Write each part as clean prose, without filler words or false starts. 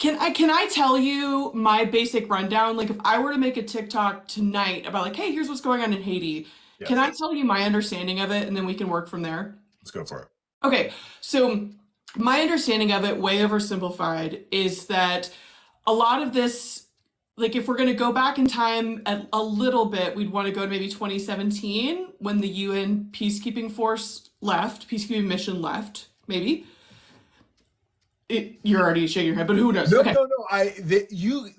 Can I tell you my basic rundown? Like if I were to make a TikTok tonight about like, hey, here's what's going on in Haiti, can Yes, I tell you my understanding of it and then we can work from there? let's go for it. Okay, so my understanding of it, way oversimplified, is that a lot of this, like if we're going to go back in time a little bit, we'd want to go to maybe 2017 when the UN peacekeeping force left, peacekeeping mission left, maybe. You're already shaking your head, but who knows? No, Okay, no, no. You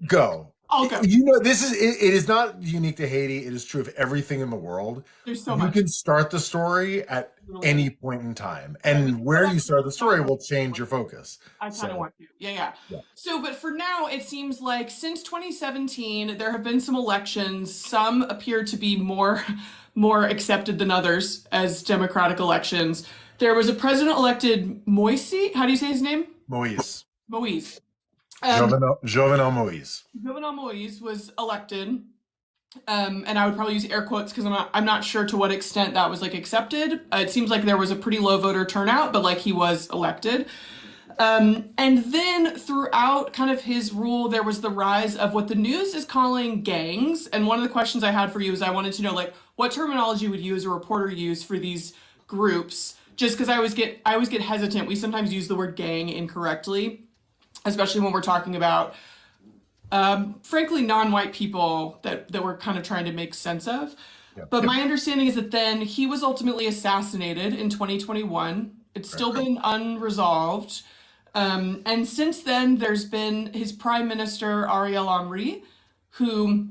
go. I'll go. You know, it is not unique to Haiti. It is true of everything in the world. There's so You much. can start the story at Literally any anything. point in time, Right, we and can go where back you and start the talk story about will change your focus. I kind of So, want to. Yeah, yeah. yeah, So, but for now, it seems like since 2017, there have been some elections. Some appear to be more accepted than others as democratic elections. There was a president-elected Moise. How do you say his name? Moise, Moise. Um, Jovenel Moise. Jovenel Moise was elected. And I would probably use air quotes because I'm not sure to what extent that was like accepted. It seems like there was a pretty low voter turnout, but like he was elected. And then throughout kind of his rule, there was the rise of what the news is calling gangs. And one of the questions I had for you is I wanted to know like what terminology would you as a reporter use for these groups? Just because I always get hesitant. We sometimes use the word gang incorrectly, especially when we're talking about frankly non-white people that we're kind of trying to make sense of. Yeah, But my understanding is that then he was ultimately assassinated in 2021. It's right. still been unresolved. And since then, there's been his prime minister, Ariel Henry, who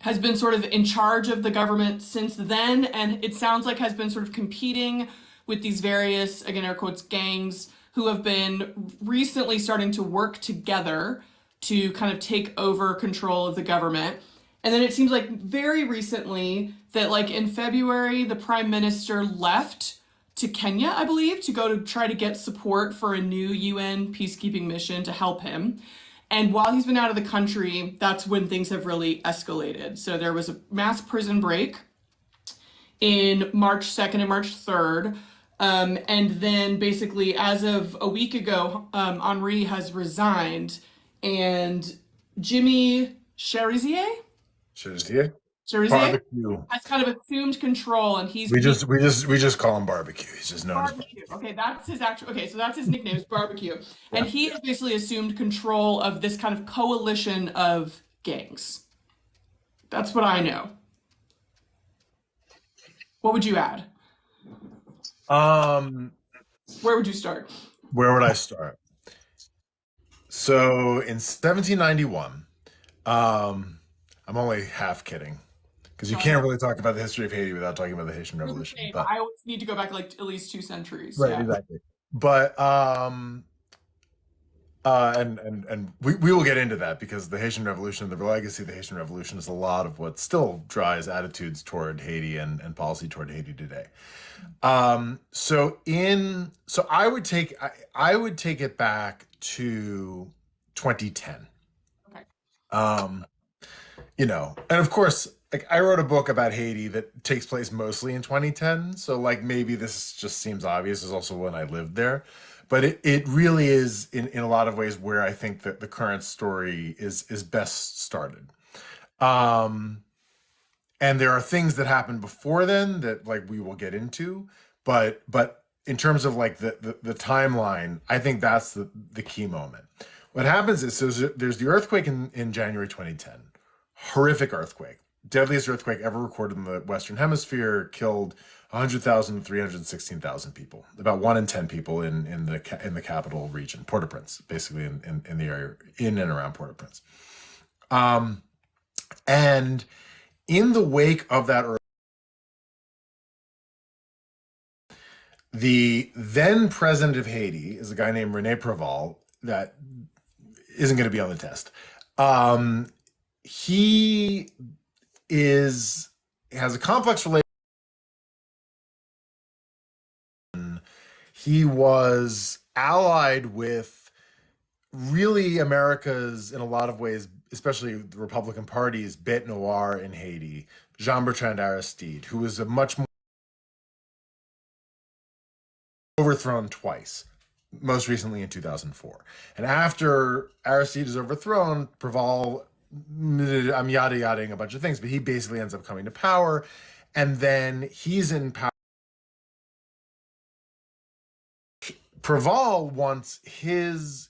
has been sort of in charge of the government since then. And it sounds like has been sort of competing with these various, again, air quotes, gangs who have been recently starting to work together to kind of take over control of the government. And then it seems like very recently that, like in February, the prime minister left to Kenya, I believe, to go to try to get support for a new UN peacekeeping mission to help him. And while he's been out of the country, that's when things have really escalated. So there was a mass prison break in March 2nd and March 3rd. And then basically, as of a week ago, Henri has resigned, and Jimmy Cheers, Cherizier barbecue. has kind of assumed control, and he's We just call him barbecue. He's just known as Barbecue. Okay, that's his actual. Okay, so that's his nickname is Barbecue, and yeah. he has basically assumed control of this kind of coalition of gangs. That's what I know. What would you add? Um, Where would you start? where would I start? So in 1791, I'm only half kidding because you No, I know. can't really talk about the history of Haiti without talking about the Haitian We're the Revolution. same. But I always need to go back like at least 2 centuries. right, Yeah. exactly. But and we will get into that because the Haitian Revolution, the legacy of the Haitian Revolution is a lot of what still drives attitudes toward Haiti and policy toward Haiti today. So I would take it back to 2010. Okay. Um, and of course, like I wrote a book about Haiti that takes place mostly in 2010. So like maybe this just seems obvious. Is also when I lived there, but it really is in a lot of ways where I think that the current story is best started. Um, and there are things that happened before then that like we will get into, but in terms of like the timeline, I think that's the key moment. What happens is there's the earthquake in January 2010, horrific earthquake, deadliest earthquake ever recorded in the Western Hemisphere, killed 100,000 to 316,000 people, about 1 in 10 people in the capital region, Port-au-Prince, basically in the area in and around Port-au-Prince. Um, and in the wake of that, the then president of Haiti is a guy named Rene Preval that isn't going to be on the test. Um, he is has a complex relation. He was allied with really America's, in a lot of ways, especially the Republican Party's bête noire in Haiti, Jean-Bertrand Aristide, who was a much more overthrown twice. most recently in 2004. And after Aristide is overthrown, Preval, I'm yada yadaing a bunch of things, but he basically ends up coming to power. And then he's in power. Preval wants he's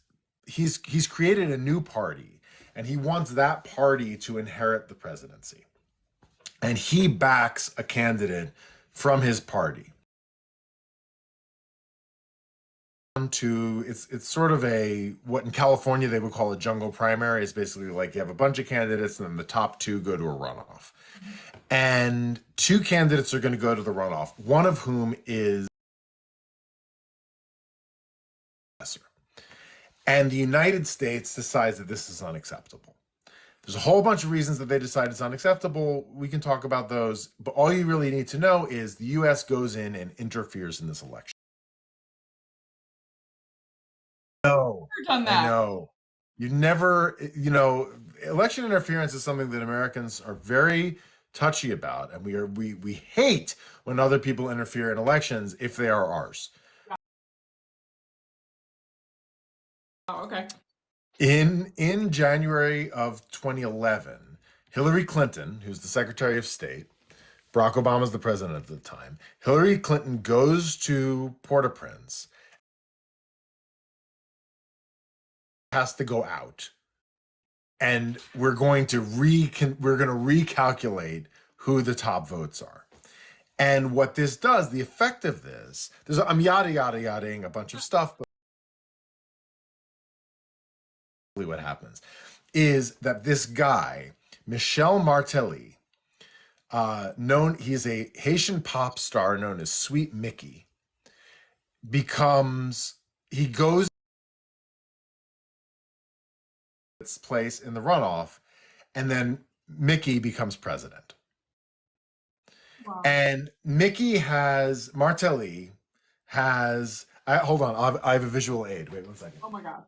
created a new party, and he wants that party to inherit the presidency. And he backs a candidate from his party. To it's sort of a what in California they would call a jungle primary. It's basically like you have a bunch of candidates and then the top two go to a runoff. And two candidates are going to go to the runoff, one of whom is and the United States decides that this is unacceptable. There's a whole bunch of reasons that they decide it's unacceptable. We can talk about those, but all you really need to know is the US goes in and interferes in this election. No, Never done I that. know. You never, election interference is something that Americans are very touchy about, and we hate when other people interfere in elections if they are ours. Oh, okay. In January of 2011, Hillary Clinton, who's the Secretary of State, Barack Obama's the president at the time, Hillary Clinton goes to Port-au-Prince, has to go out, and we're going to recalculate who the top votes are. And what this does, the effect of this, I'm yada yada yadaing a bunch of stuff, but what happens is that this guy, Michel Martelly, he's a Haitian pop star known as Sweet Mickey, he goes its place in the runoff, and then Mickey becomes president. Wow. And Martelly hold on, I have a visual aid. Wait 1 second. Oh my God.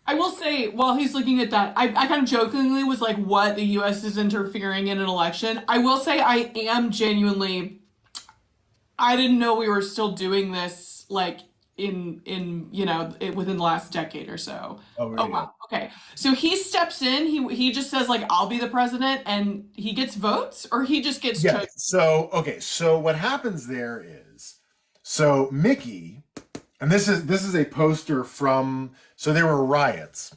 I will say, while he's looking at that, I kind of jokingly was like, what? The US is interfering in an election? I will say, I am genuinely, I didn't know we were still doing this like within the last decade or so. Oh, Oh really? wow. Okay. So he steps in, he just says like I'll be the president and he gets votes or he just gets Yeah. chosen. So what happens there is, so Mickey, and this is a poster from. So there were riots.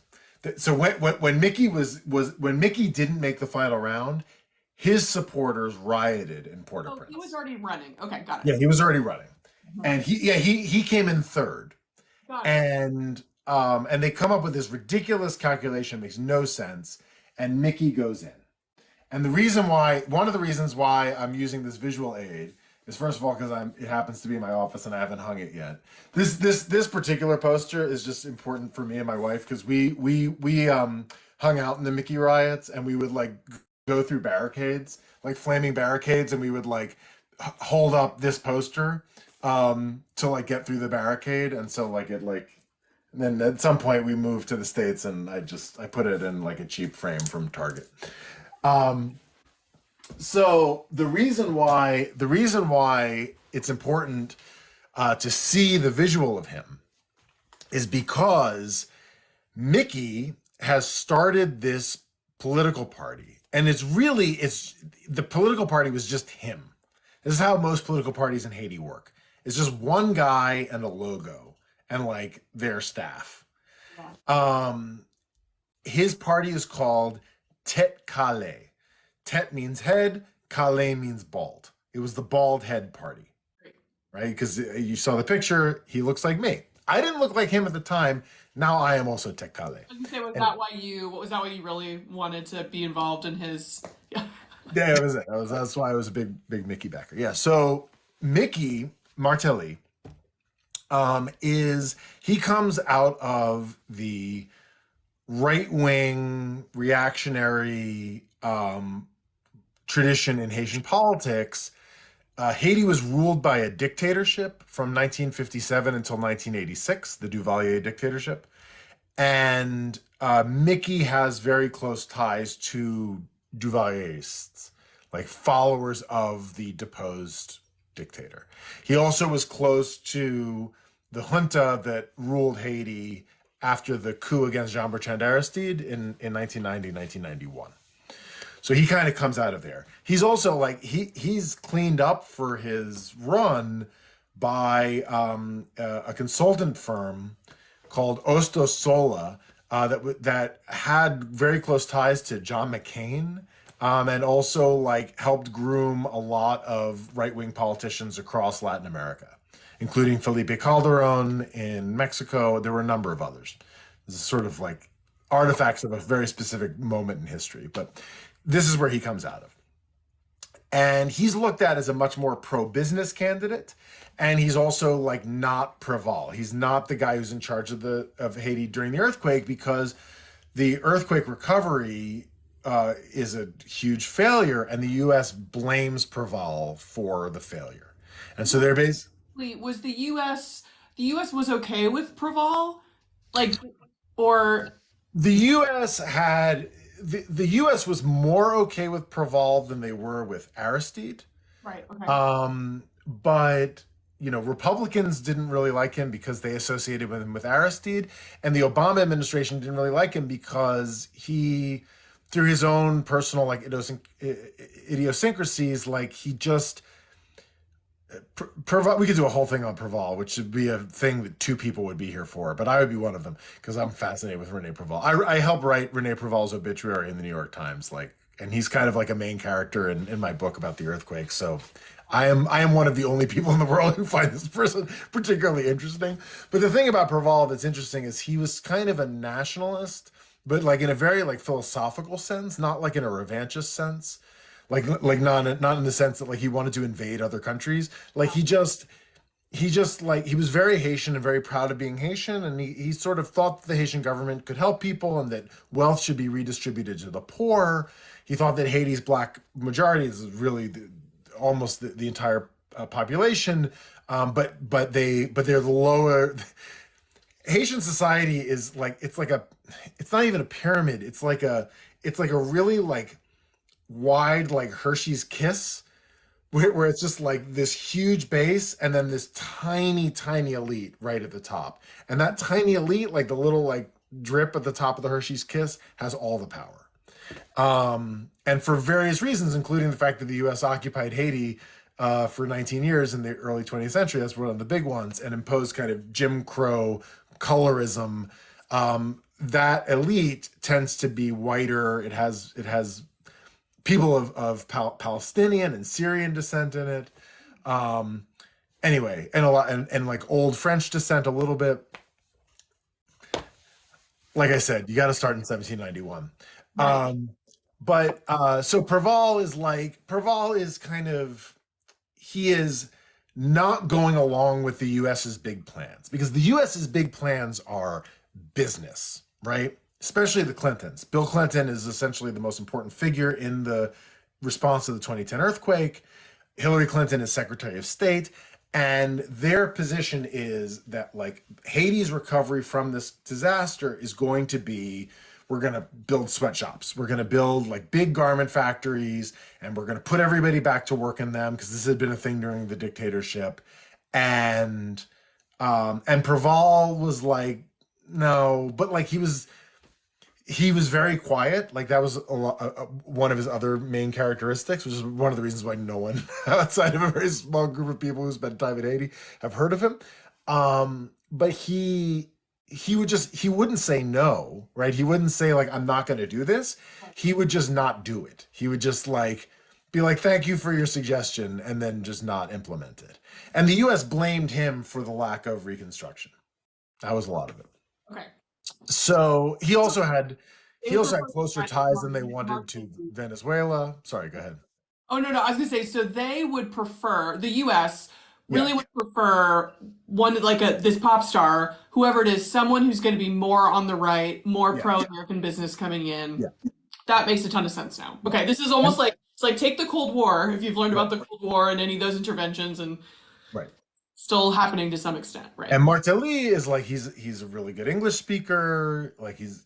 So when Mickey when Mickey didn't make the final round, his supporters rioted in Oh, he was Port-au-Prince. already running. Okay, got it. Yeah, he was already running, and he came in third, Got it. and they come up with this ridiculous calculation, makes no sense, and Mickey goes in. And one of the reasons why I'm using this visual aid is first of all because it happens to be in my office and I haven't hung it yet. This particular poster is just important for me and my wife because we hung out in the Mickey riots and we would like go through barricades, like flaming barricades, and we would like hold up this poster to like get through the barricade, and so like it like. And then at some point we moved to the States and I put it in like a cheap frame from Target. Um, so the reason why it's important to see the visual of him is because Mickey has started this political party, and it's the political party was just him. This is how most political parties in Haiti work. It's just one guy and a logo and like their staff. Yeah. His party is called Tete Kale. Tet means head, Kale means bald. It was the bald head party, Great. right? Because you saw the picture, he looks like me. I didn't look like him at the time. Now I am also Tet Kale. I was gonna say, And was that why you really wanted to be involved in his? Yeah. yeah, that was it. That's why I was a big Mickey backer. Yeah. So Mickey Martelly he comes out of the right wing reactionary tradition in Haitian politics. Haiti was ruled by a dictatorship from 1957 until 1986, the Duvalier dictatorship. And Mickey has very close ties to Duvalierists, like followers of the deposed dictator. He also was close to the junta that ruled Haiti after the coup against Jean-Bertrand Aristide in 1990, 1991. So he kind of comes out of there. He's also like he's cleaned up for his run by a consultant firm called Osto Sola that had very close ties to John McCain, and also like helped groom a lot of right-wing politicians across Latin America, including Felipe Calderon in Mexico. There were a number of others. This is sort of like artifacts of a very specific moment in history, but this is where he comes out of. And he's looked at as a much more pro-business candidate, and he's also like not Preval. He's not the guy who's in charge of Haiti during the earthquake, because the earthquake recovery is a huge failure, and the U.S. blames Preval for the failure. And so they're based. Was the U.S. was okay with Preval, like, or The U.S. had the U.S. was more okay with Preval than they were with Aristide. right? Okay. But Republicans didn't really like him because they associated with him with Aristide, and the Obama administration didn't really like him because he, through his own personal like idiosyncrasies, like he just Preval, we could do a whole thing on Preval, which would be a thing that two people would be here for, but I would be one of them because I'm fascinated with Rene Preval. I helped write Rene Preval's obituary in the New York Times, like, and he's kind of like a main character in my book about the earthquake. So I am one of the only people in the world who find this person particularly interesting. But the thing about Preval that's interesting is he was kind of a nationalist, but like in a very like philosophical sense, not like in a revanchist sense. Like not in the sense that like he wanted to invade other countries. Like he just like he was very Haitian and very proud of being Haitian, and he sort of thought that the Haitian government could help people and that wealth should be redistributed to the poor. He thought that Haiti's black majority is really almost the entire population, but they're the lower. Haitian society is like it's not even a pyramid. It's like a really like wide like Hershey's Kiss, where it's just like this huge base and then this tiny tiny elite right at the top, and that tiny elite, like the little like drip at the top of the Hershey's Kiss, has all the power. And for various reasons, including the fact that the U.S. occupied Haiti for 19 years in the early 20th century, that's one of the big ones, and imposed kind of Jim Crow colorism. That elite tends to be whiter. It has people of Palestinian and Syrian descent in it. Anyway, and a lot and like old French descent a little bit. Like I said, you got to start in 1791. Right. So Preval is kind of, he is not going along with the US's big plans, because the US's big plans are business, right? Especially the Clintons. Bill Clinton is essentially the most important figure in the response to the 2010 earthquake. Hillary Clinton is Secretary of State. And their position is that like Haiti's recovery from this disaster is going to be, we're going to build sweatshops. We're going to build like big garment factories, and we're going to put everybody back to work in them, because this had been a thing during the dictatorship. And Preval was like, no, but like he was very quiet. Like that was one of his other main characteristics, which is one of the reasons why no one outside of a very small group of people who spent time in Haiti have heard of him. But he wouldn't say no, right? He wouldn't say like, I'm not going to do this. He would just not do it. He would just like be like, thank you for your suggestion, and then just not implement it. And the U.S. blamed him for the lack of reconstruction. That was a lot of it. Okay. So he So also had they closer prefer ties than they wanted to marketing. Venezuela. Sorry, go ahead. Oh, no, no. I was gonna say, so they would prefer, the U.S. Yeah, really would prefer one like this pop star, whoever it is, someone who's going to be more on the right, more yeah, pro-American business coming in. yeah. That makes a ton of sense now. Okay, this is almost And like it's like take the Cold War, if you've learned right, about the Cold War and any of those interventions, and right. still happening to some extent, right? And Martelly is like he's a really good English speaker. Like he's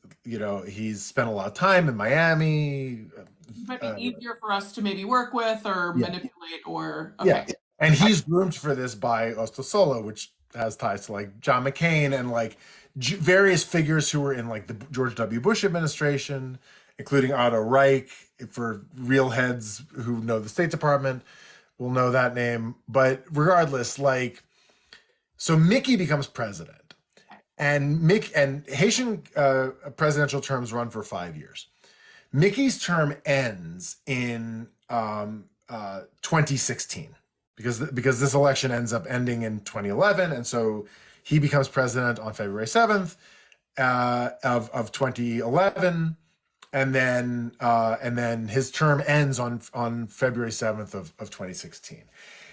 spent a lot of time in Miami. It might be Uh, easier for us to maybe work with or yeah, manipulate or yeah. okay. And he's groomed for this by Ostosolo, which has ties to like John McCain and like various figures who were in like the George W. Bush administration, including Otto Reich. For real heads who know the State Department, will know that name. But regardless, like, so Mickey becomes president, and Haitian presidential terms run for 5 years. Mickey's term ends in 2016 because this election ends up ending in 2011, and so he becomes president on February 7th of 2011, and then his term ends on February 7th of 2016.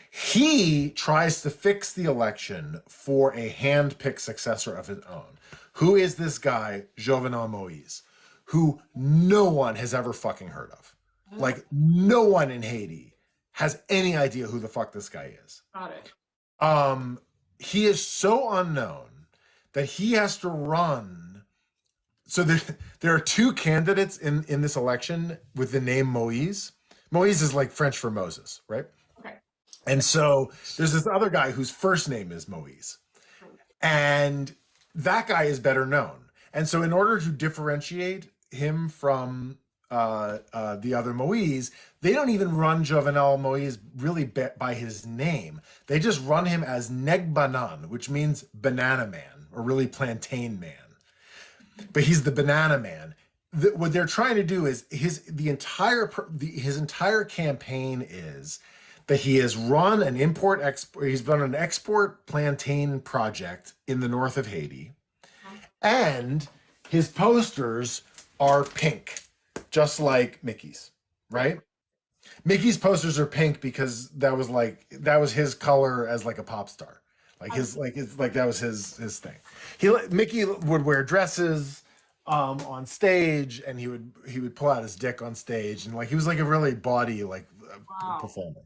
He tries to fix the election for a hand-picked successor of his own. Who is this guy, Jovenel Moise, who no one has ever fucking heard of? Like, no one in Haiti has any idea who the fuck this guy is. Got it. He is so unknown that he has to run. So there are two candidates in this election with the name Moise. Moise is like French for Moses, right? Okay. And so there's this other guy whose first name is Moise. And that guy is better known. And so in order to differentiate him from the other Moise, they don't even run Jovenel Moise really by his name. They just run him as Negbanan, which means banana man, or really plantain man. But he's the banana man. What they're trying to do is his entire campaign is that he has run an he's run an export plantain project in the north of Haiti, and his posters are pink, just like Mickey's, right? Mickey's posters are pink because that was his color as like a pop star. That was his thing. Mickey would wear dresses on stage, and he would pull out his dick on stage, and like he was like a really bawdy performer.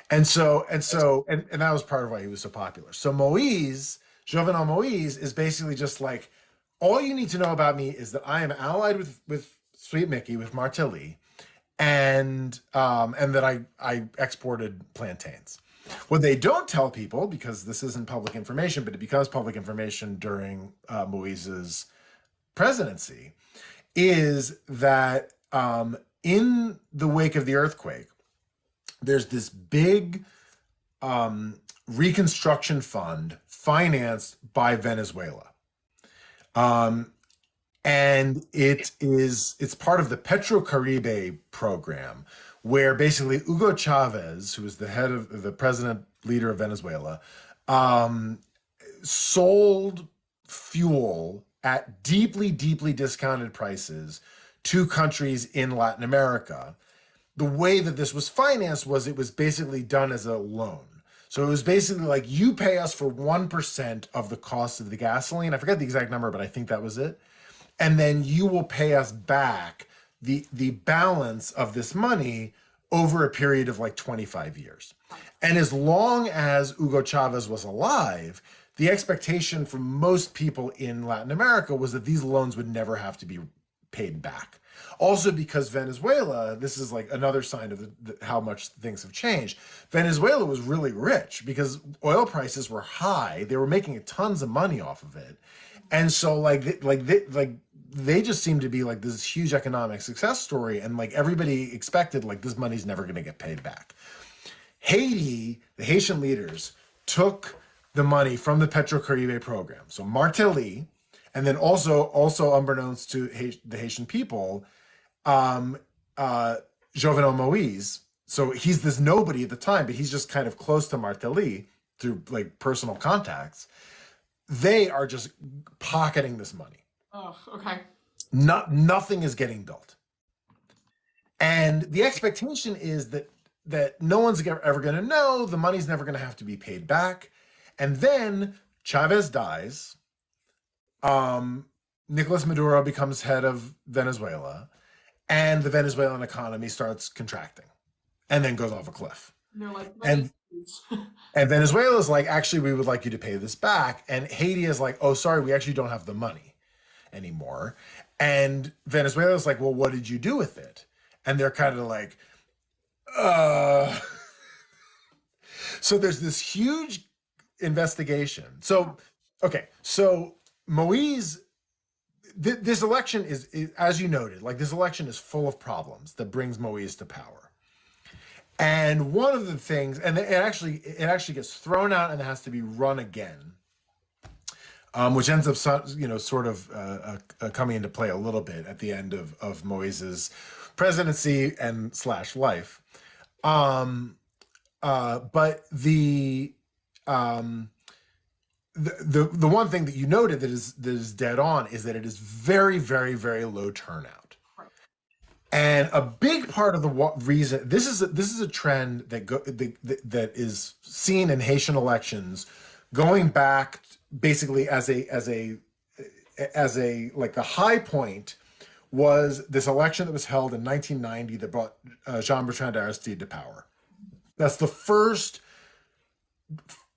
And that was part of why he was so popular. So Jovenel Moise is basically just like, all you need to know about me is that I am allied with Sweet Mickey, with Martelly, and that I exported plantains. What they don't tell people, because this isn't public information, but it becomes public information during Moise's presidency, is that in the wake of the earthquake, there's this big reconstruction fund financed by Venezuela. And it's part of the Petrocaribe program, where basically Hugo Chavez, who was the head of the president leader of Venezuela, sold fuel at deeply, deeply discounted prices to countries in Latin America. The way that this was financed was it was basically done as a loan. So it was basically like, you pay us for 1% of the cost of the gasoline. I forget the exact number, but I think that was it. And then you will pay us back the balance of this money over a period of like 25 years. And as long as Hugo Chavez was alive, the expectation from most people in Latin America was that these loans would never have to be paid back. Also, because Venezuela, this is like another sign of how much things have changed. Venezuela was really rich because oil prices were high. They were making tons of money off of it. And so they just seemed to be like this huge economic success story. And like everybody expected, like, this money's never going to get paid back. Haiti, the Haitian leaders, took the money from the Petrocaribe program. So Martelly, and then also unbeknownst to the Haitian people, Jovenel Moise. So he's this nobody at the time, but he's just kind of close to Martelly through like personal contacts. They are just pocketing this money. Oh, okay. Nothing is getting built. And the expectation is that no one's ever going to know, the money's never going to have to be paid back. And then Chavez dies. Nicolas Maduro becomes head of Venezuela, and the Venezuelan economy starts contracting and then goes off a cliff. And they're like, And Venezuela is like, actually, we would like you to pay this back. And Haiti is like, oh, sorry, we actually don't have the money anymore. And Venezuela is like, well, what did you do with it? And they're kind of like, So there's this huge investigation. So, okay, so Moise, this election is, as you noted, like this election is full of problems that brings Moise to power. And one of the things, and it actually gets thrown out and it has to be run again, which ends up sort of coming into play a little bit at the end of Moise's presidency and slash life. Um, but um, the one thing that you noted that is dead on is that it is very, very, very low turnout. And a big part of the reason this is a trend that is seen in Haitian elections, going back basically as a like the high point was this election that was held in 1990 that brought Jean-Bertrand Aristide to power. That's the first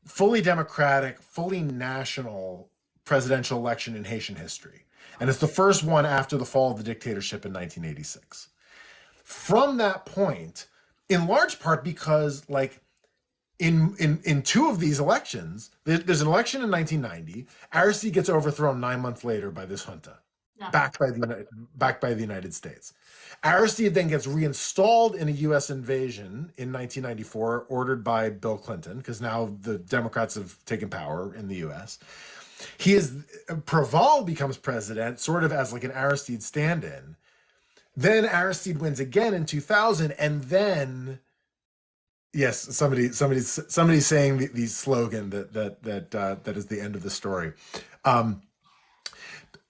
fully democratic, fully national presidential election in Haitian history. And it's the first one after the fall of the dictatorship in 1986. From that point, in large part because, like, in two of these elections, there's an election in 1990. Aristide gets overthrown 9 months later by this junta, Yeah. backed by the United States. Aristide then gets reinstalled in a U.S. invasion in 1994, ordered by Bill Clinton, because now the Democrats have taken power in the U.S. Preval becomes president, sort of as like an Aristide stand-in. Then Aristide wins again in 2000, and then yes, somebody's saying the slogan that is the end of the story. Um,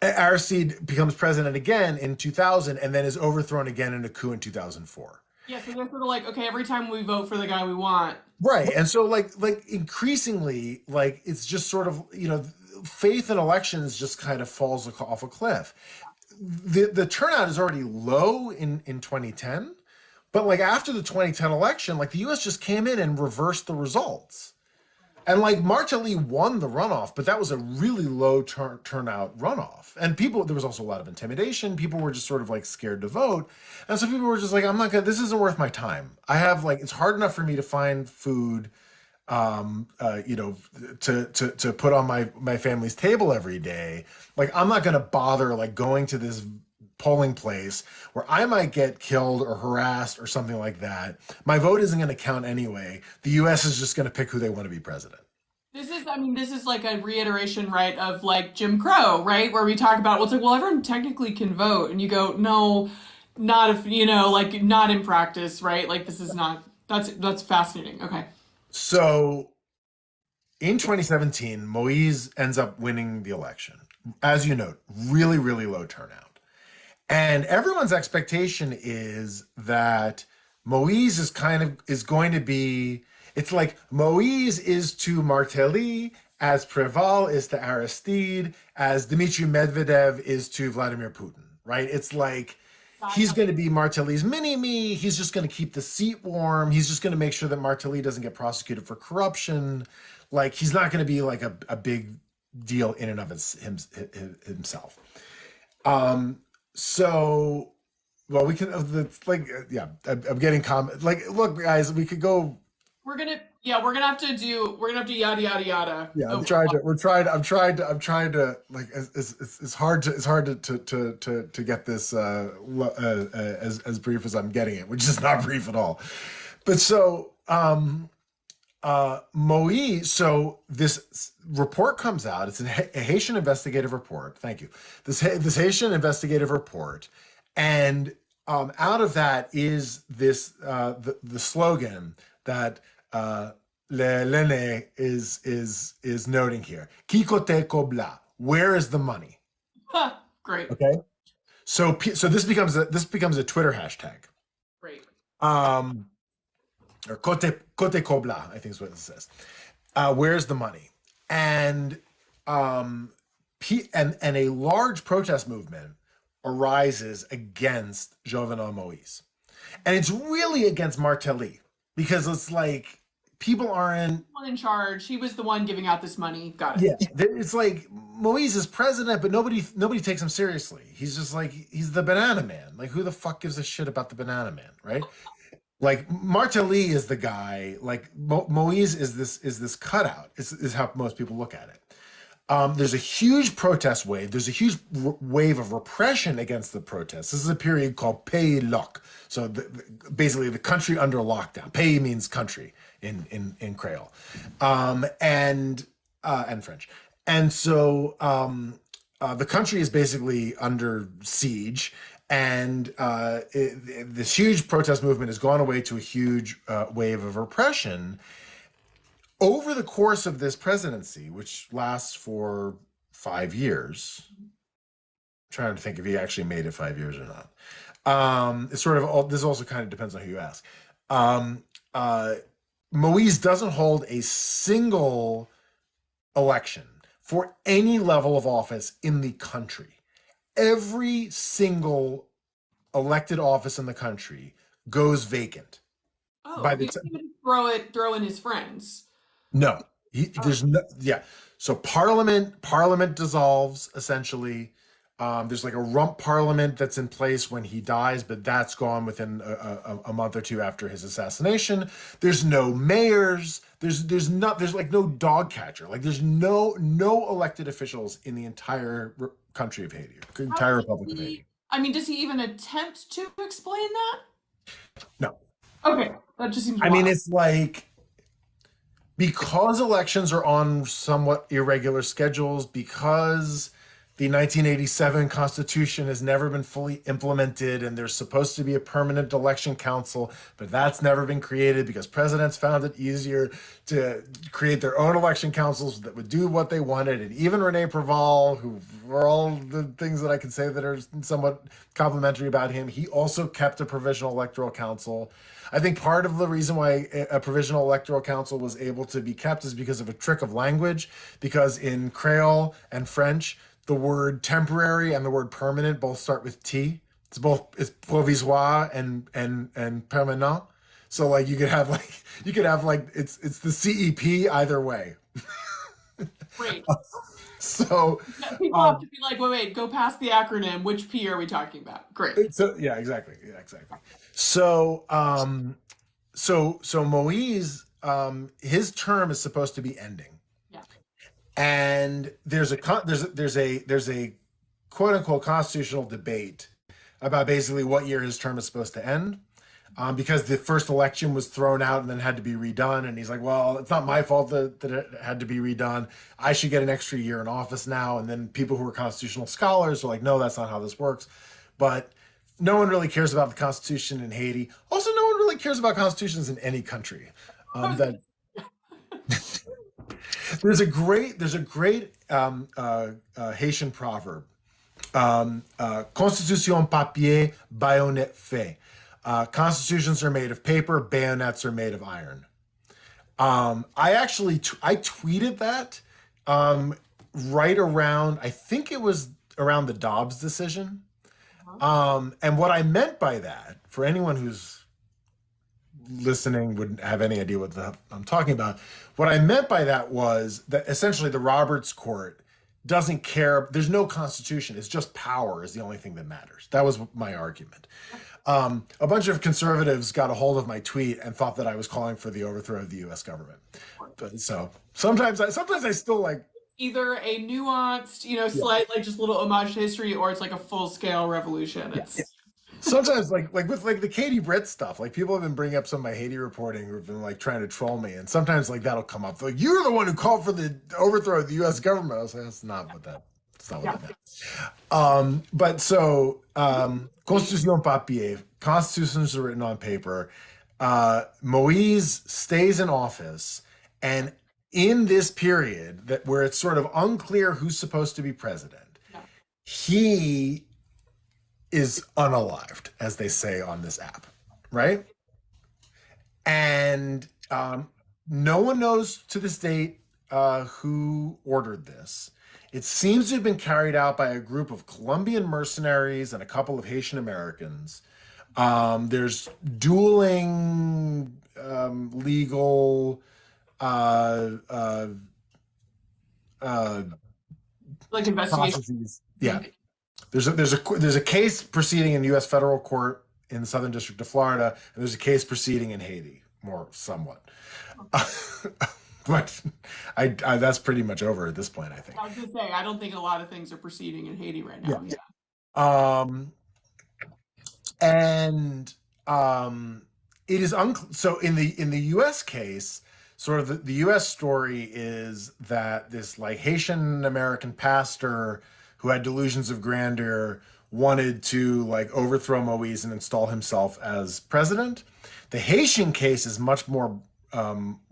Aristide becomes president again in 2000, and then is overthrown again in a coup in 2004. Yeah, so they're sort of like, okay, every time we vote for the guy we want. Right, and so like increasingly, like it's just sort of faith in elections just kind of falls off a cliff. The turnout is already low in 2010, but like after the 2010 election, like the U.S. just came in and reversed the results. And like Martelly won the runoff, but that was a really low turnout runoff. And there was also a lot of intimidation. People were just sort of like scared to vote. And so people were just like, this isn't worth my time. It's hard enough for me to find food, to put on my family's table every day. Like, I'm not going to bother like going to this polling place where I might get killed or harassed or something like that. My vote isn't going to count anyway. The U.S. is just going to pick who they want to be president. This is like a reiteration, right, of like Jim Crow, right, where we talk about, well, it's like, well, everyone technically can vote, and you go, no, not if, like not in practice, right? Like this is not, that's fascinating. Okay. So in 2017, Moise ends up winning the election. As you note, really, really low turnout. And everyone's expectation is that Moise is going to be, it's like Moise is to Martelly as Preval is to Aristide, as Dmitry Medvedev is to Vladimir Putin, right? It's like he's going to be Martelly's mini-me. He's just going to keep the seat warm. He's just going to make sure that Martelly doesn't get prosecuted for corruption. Like, he's not going to be like a big deal in and of himself. So, well, we can, yeah, I'm getting comment. Like, look, guys, we could go. We're gonna have to yada yada yada. Yeah, Oh, I'm trying to, like, it's hard to get this as brief as I'm getting it, which is not brief at all. But so, Moise, so this report comes out. It's a Haitian investigative report. Thank you. This Haitian investigative report, and out of that is this the slogan that Lene is noting here. Qui kote kobla? Where is the money? great. Okay. So this becomes a Twitter hashtag. Great. Or kote kobla, I think is what it says. Where's the money? And and a large protest movement arises against Jovenel Moise, and it's really against Martelly, because it's like people aren't One in charge. He was the one giving out this money. Got it. yeah, it's like Moise is president, but nobody takes him seriously. He's just like, he's the banana man. Like, who the fuck gives a shit about the banana man, right? Like Martelly is the guy. Like Moise is this cutout. Is how most people look at it. There's a huge protest wave. There's a huge wave of repression against the protests. This is a period called Pays Loc. So basically, the country under lockdown. Pays means country in Creole, and French. And so the country is basically under siege, and this huge protest movement has gone away to a huge wave of repression over the course of this presidency, which lasts for 5 years. I'm trying to think if he actually made it 5 years or not. It's sort of this also kind of depends on who you ask. Um, uh, Moise doesn't hold a single election for any level of office in the country. Every single elected office in the country goes vacant by Oh, the he time. didn't even throw in his friends. No, Oh, there's no, yeah. So Parliament dissolves essentially. There's like a rump parliament that's in place when he dies, but that's gone within a month or two after his assassination. There's no mayors. There's like no dog catcher. Like there's no elected officials in the entire country of Haiti, how entire does Republic of he? Haiti. I mean, does he even attempt to explain that? No, Okay, that just seems I mean wild. it's like because elections are on somewhat irregular schedules, because the 1987 Constitution has never been fully implemented, and there's supposed to be a permanent election council, but that's never been created because presidents found it easier to create their own election councils that would do what they wanted. And even Rene Preval, who, for all the things that I can say that are somewhat complimentary about him, he also kept a provisional electoral council. I think part of the reason why a provisional electoral council was able to be kept is because of a trick of language. Because in Creole and French, the word temporary and the word permanent both start with T. It's provisoire and permanent. So like you could have like it's the CEP either way. Great. So People have um to be like, wait, go past the acronym. Which P are we talking about? Great. so yeah, exactly. Yeah, exactly. So so Moise, his term is supposed to be ending, Yeah. and there's a quote unquote constitutional debate about basically what year his term is supposed to end. Because the first election was thrown out and then had to be redone, and he's like, "Well, it's not my fault that it had to be redone. I should get an extra year in office now." And then people who are constitutional scholars are like, "No, that's not how this works." But no one really cares about the Constitution in Haiti. Also, no one really cares about constitutions in any country. That there's a great Haitian proverb. Constitution papier, bayonet fait. Constitutions are made of paper, bayonets are made of iron. I tweeted that um, right around, I think it was around the Dobbs decision. Uh-huh. And what I meant by that, for anyone who's listening wouldn't have any idea what I'm talking about. What I meant by that was that essentially the Roberts Court doesn't care. There's no constitution. It's just power is the only thing that matters. That was my argument. A bunch of conservatives got a hold of my tweet and thought that I was calling for the overthrow of the U.S. government. But so sometimes I still like. Either a nuanced, Yeah. slight, like just little homage to history, or it's like a full scale revolution. Yeah. It's Sometimes like with like the Katie Britt stuff, like people have been bringing up some of my Haiti reporting who've been like trying to troll me, and sometimes like that'll come up. Like you're the one who called for the overthrow of the U.S. government. I was like, that's not what yeah. that meant. But so Constitution papier, constitutions are written on paper. Moise stays in office, and in this period that where it's sort of unclear who's supposed to be president, Yeah. he is unalived, as they say on this app, right? And no one knows to this date who ordered this. It seems to have been carried out by a group of Colombian mercenaries and a couple of Haitian Americans. There's dueling legal uh, uh, uh, Like investigation. processes. Yeah, there's a case proceeding in U.S. federal court in the Southern District of Florida, and there's a case proceeding in Haiti, more somewhat. But that's pretty much over at this point, I think. I was gonna say, I don't think a lot of things are proceeding in Haiti right Yeah. now. Yeah. Um, and it is so in the U.S. case, sort of the U.S. story is that this like Haitian American pastor who had delusions of grandeur wanted to like overthrow Moise and install himself as president. The Haitian case is much more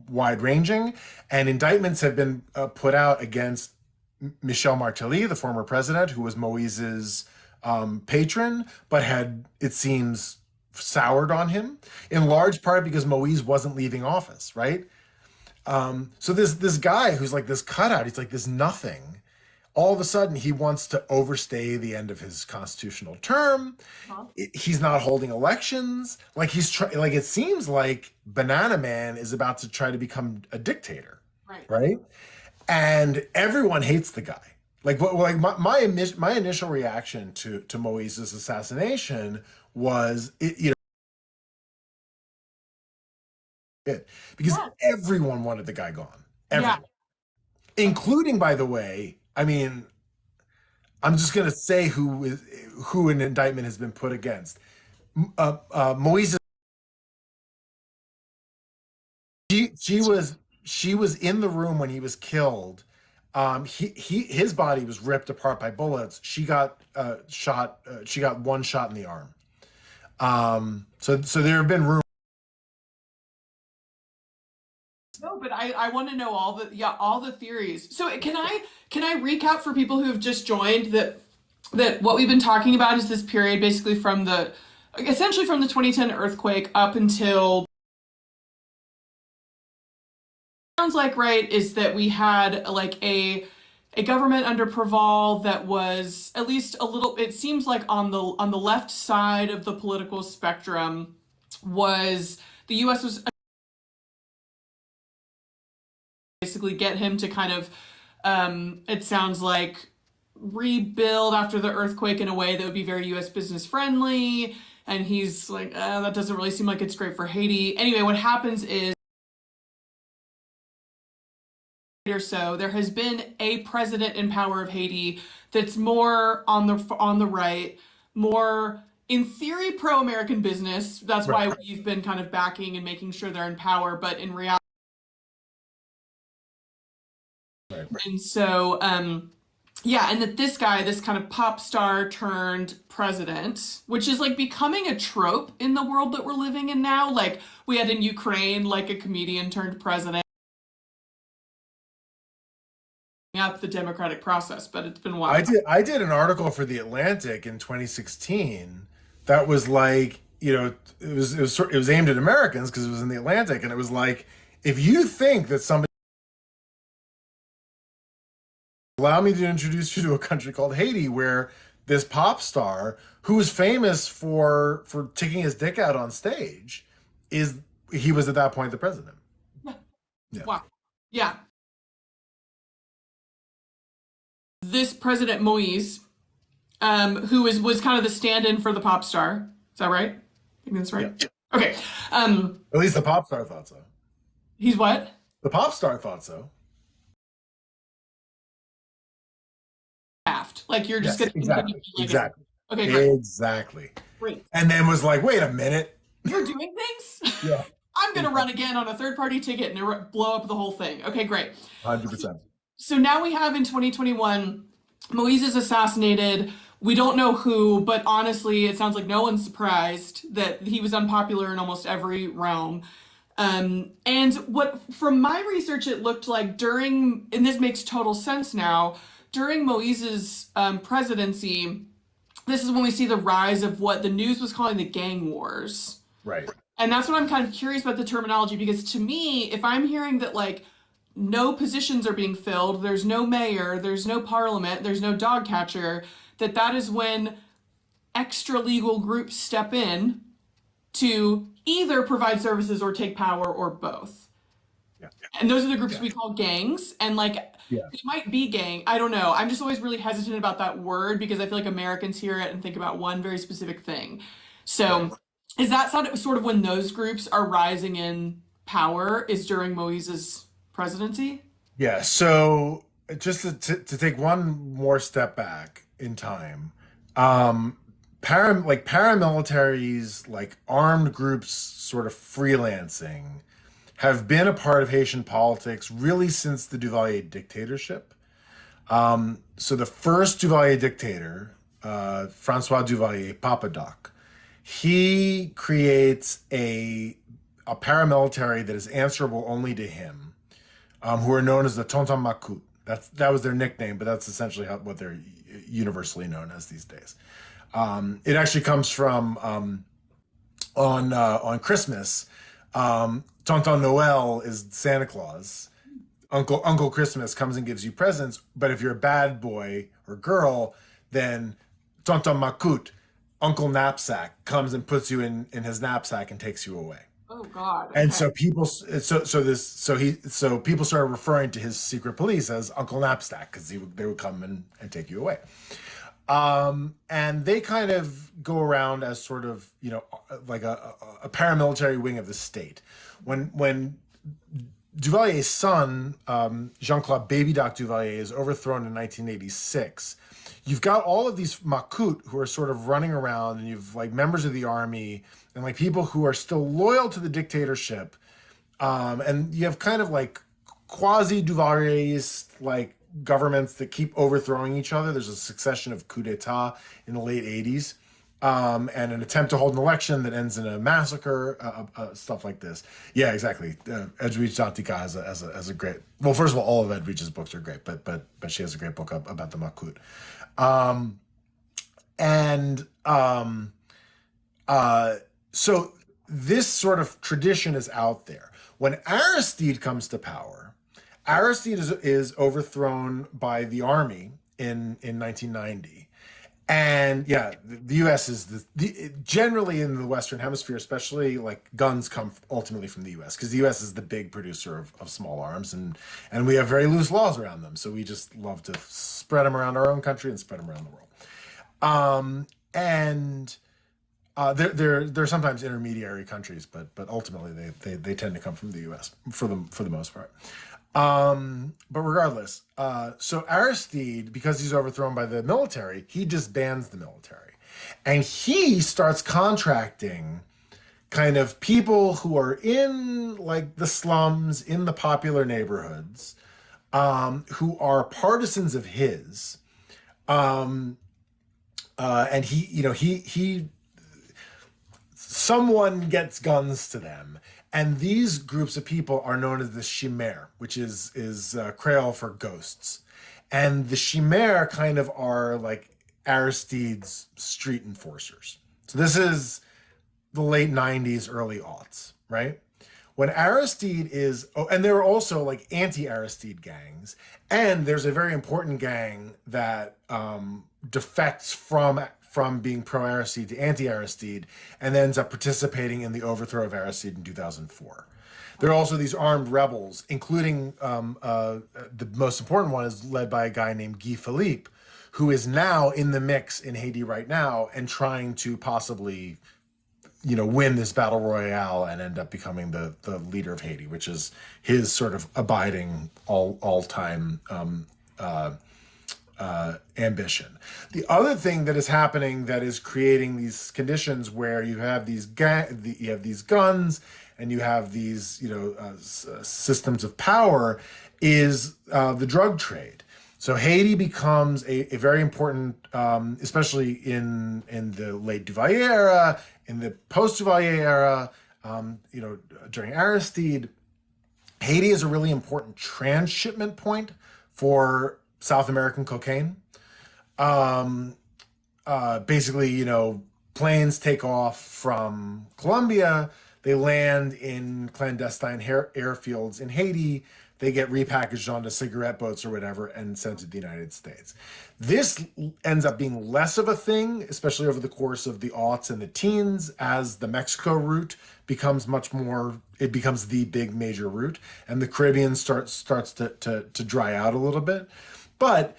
wide ranging, and indictments have been put out against Michel Martelly, the former president, who was Moise's patron, but had, it seems, soured on him, in large part because Moise wasn't leaving office, right? So this guy who's like this cutout, he's like this nothing. All of a sudden, he wants to overstay the end of his constitutional term. Huh? He's not holding elections. Like like it seems like Banana Man is about to try to become a dictator, Right. right? And everyone hates the guy. Like my initial reaction to Moise's assassination was because Yeah. everyone wanted the guy gone, Yeah. everyone, including, by the way, I mean, I'm just gonna say who an indictment has been put against. Moise, she was in the room when he was killed. His body was ripped apart by bullets. She got shot. She got one shot in the arm. So there have been rumors. No, but I want to know all the theories. So can I recap for people who have just joined that what we've been talking about is this period basically from the essentially from the 2010 earthquake up until sounds like right is that we had like a government under Preval that was at least a little, it seems like on the left side of the political spectrum was the US was basically get him to kind of it sounds like rebuild after the earthquake in a way that would be very US business friendly, and he's like that doesn't really seem like it's great for Haiti. Anyway, what happens is or so there has been a president in power of Haiti that's more on the right, more in theory pro-American business. That's Right, why we've been kind of backing and making sure they're in power, but in reality right. and so yeah, and that this guy, this kind of pop star turned president, which is like becoming a trope in the world that we're living in now. Like we had in Ukraine, like a comedian turned president up the democratic process, but it's been I wild. did an article for The Atlantic in 2016 that was like, it was aimed at Americans because it was in The Atlantic, and it was like, if you think that somebody, allow me to introduce you to a country called Haiti, where this pop star who was famous for taking his dick out on stage is he was at that point the president. Yeah. Yeah. Wow. Yeah. This President Moise, who was kind of the stand-in for the pop star. Is that right? I think that's right. Yeah. Okay. At least the pop star thought so. He's what? The pop star thought so. Shaft. Like you're just Yes, gonna continue exactly. to Exactly. Okay, great. Exactly. Great. And then was like, wait a minute. You're doing things? Yeah. I'm gonna run again on a third-party ticket and blow up the whole thing. Okay, great. 100%. So now we have in 2021, Moise is assassinated. We don't know who, but honestly, it sounds like no one's surprised that he was unpopular in almost every realm. And what, from my research, it looked like during, and this makes total sense now, during Moise's presidency, this is when we see the rise of what the news was calling the gang wars. Right. And that's what I'm kind of curious about the terminology, because to me, if I'm hearing that like no positions are being filled, there's no mayor, there's no parliament, there's no dog catcher, that is when extra legal groups step in to either provide services or take power or both. Yeah. And those are the groups Yeah. we call gangs. And like, Yeah. it might be gang. I don't know. I'm just always really hesitant about that word because I feel like Americans hear it and think about one very specific thing. So, Right. Is that sort of when those groups are rising in power? Is during Moise's presidency? Yeah. So just to take one more step back in time, um, paramilitaries, like armed groups, sort of freelancing, have been a part of Haitian politics really since the Duvalier dictatorship. So the first Duvalier dictator, Francois Duvalier, Papa Doc, he creates a paramilitary that is answerable only to him, who are known as the Tonton Macoute. That was their nickname, but that's essentially what they're universally known as these days. It actually comes from on Christmas. Tonton Noel is Santa Claus. Uncle Christmas comes and gives you presents, but if you're a bad boy or girl, then Tonton Macoute, Uncle Knapsack, comes and puts you in his knapsack and takes you away. Oh God. And Okay. so people started referring to his secret police as Uncle Knapsack because they would come and take you away. And they kind of go around as sort of, like a paramilitary wing of the state. When Duvalier's son, Jean-Claude Baby Doc Duvalier, is overthrown in 1986. You've got all of these Macoutes who are sort of running around, and you've like members of the army and like people who are still loyal to the dictatorship. And you have kind of like quasi Duvaliers like governments that keep overthrowing each other. There's a succession of coups d'etat in the late 80s, and an attempt to hold an election that ends in a massacre, stuff like this. Yeah, exactly. Edwidge Dantica has a great. Well, first of all of Edwidge's books are great, but she has a great book about the Macoute. Um, and so this sort of tradition is out there. When Aristide comes to power, Aristide is overthrown by the army in 1990. And yeah, the U.S. is generally in the Western Hemisphere, especially like guns come ultimately from the U.S. because the U.S. is the big producer of small arms, and we have very loose laws around them. So we just love to spread them around our own country and spread them around the world. And they're sometimes intermediary countries, but ultimately they tend to come from the U.S. for the most part. But regardless, so Aristide, because he's overthrown by the military, he disbands the military, and he starts contracting kind of people who are in like the slums in the popular neighborhoods, who are partisans of his, and he someone gets guns to them, and these groups of people are known as the chimères, which is Creole for ghosts, and the chimères kind of are like Aristide's street enforcers. So this is the late 90s, early aughts, right? When Aristide is, oh, and there are also like anti-Aristide gangs, and there's a very important gang that defects from being pro-Aristide to anti-Aristide and ends up participating in the overthrow of Aristide in 2004. There are also these armed rebels, including the most important one is led by a guy named Guy Philippe, who is now in the mix in Haiti right now and trying to possibly, win this battle royale and end up becoming the leader of Haiti, which is his sort of abiding all time ambition. The other thing that is happening that is creating these conditions where you have these guns and you have these systems of power is the drug trade. So Haiti becomes a very important, especially in the late Duvalier era, in the post Duvalier era, during Aristide. Haiti is a really important transshipment point for South American cocaine. Basically, planes take off from Colombia, they land in clandestine airfields in Haiti, they get repackaged onto cigarette boats or whatever and sent to the United States. This ends up being less of a thing, especially over the course of the aughts and the teens, as the Mexico route becomes it becomes the big major route, and the Caribbean starts to dry out a little bit. But,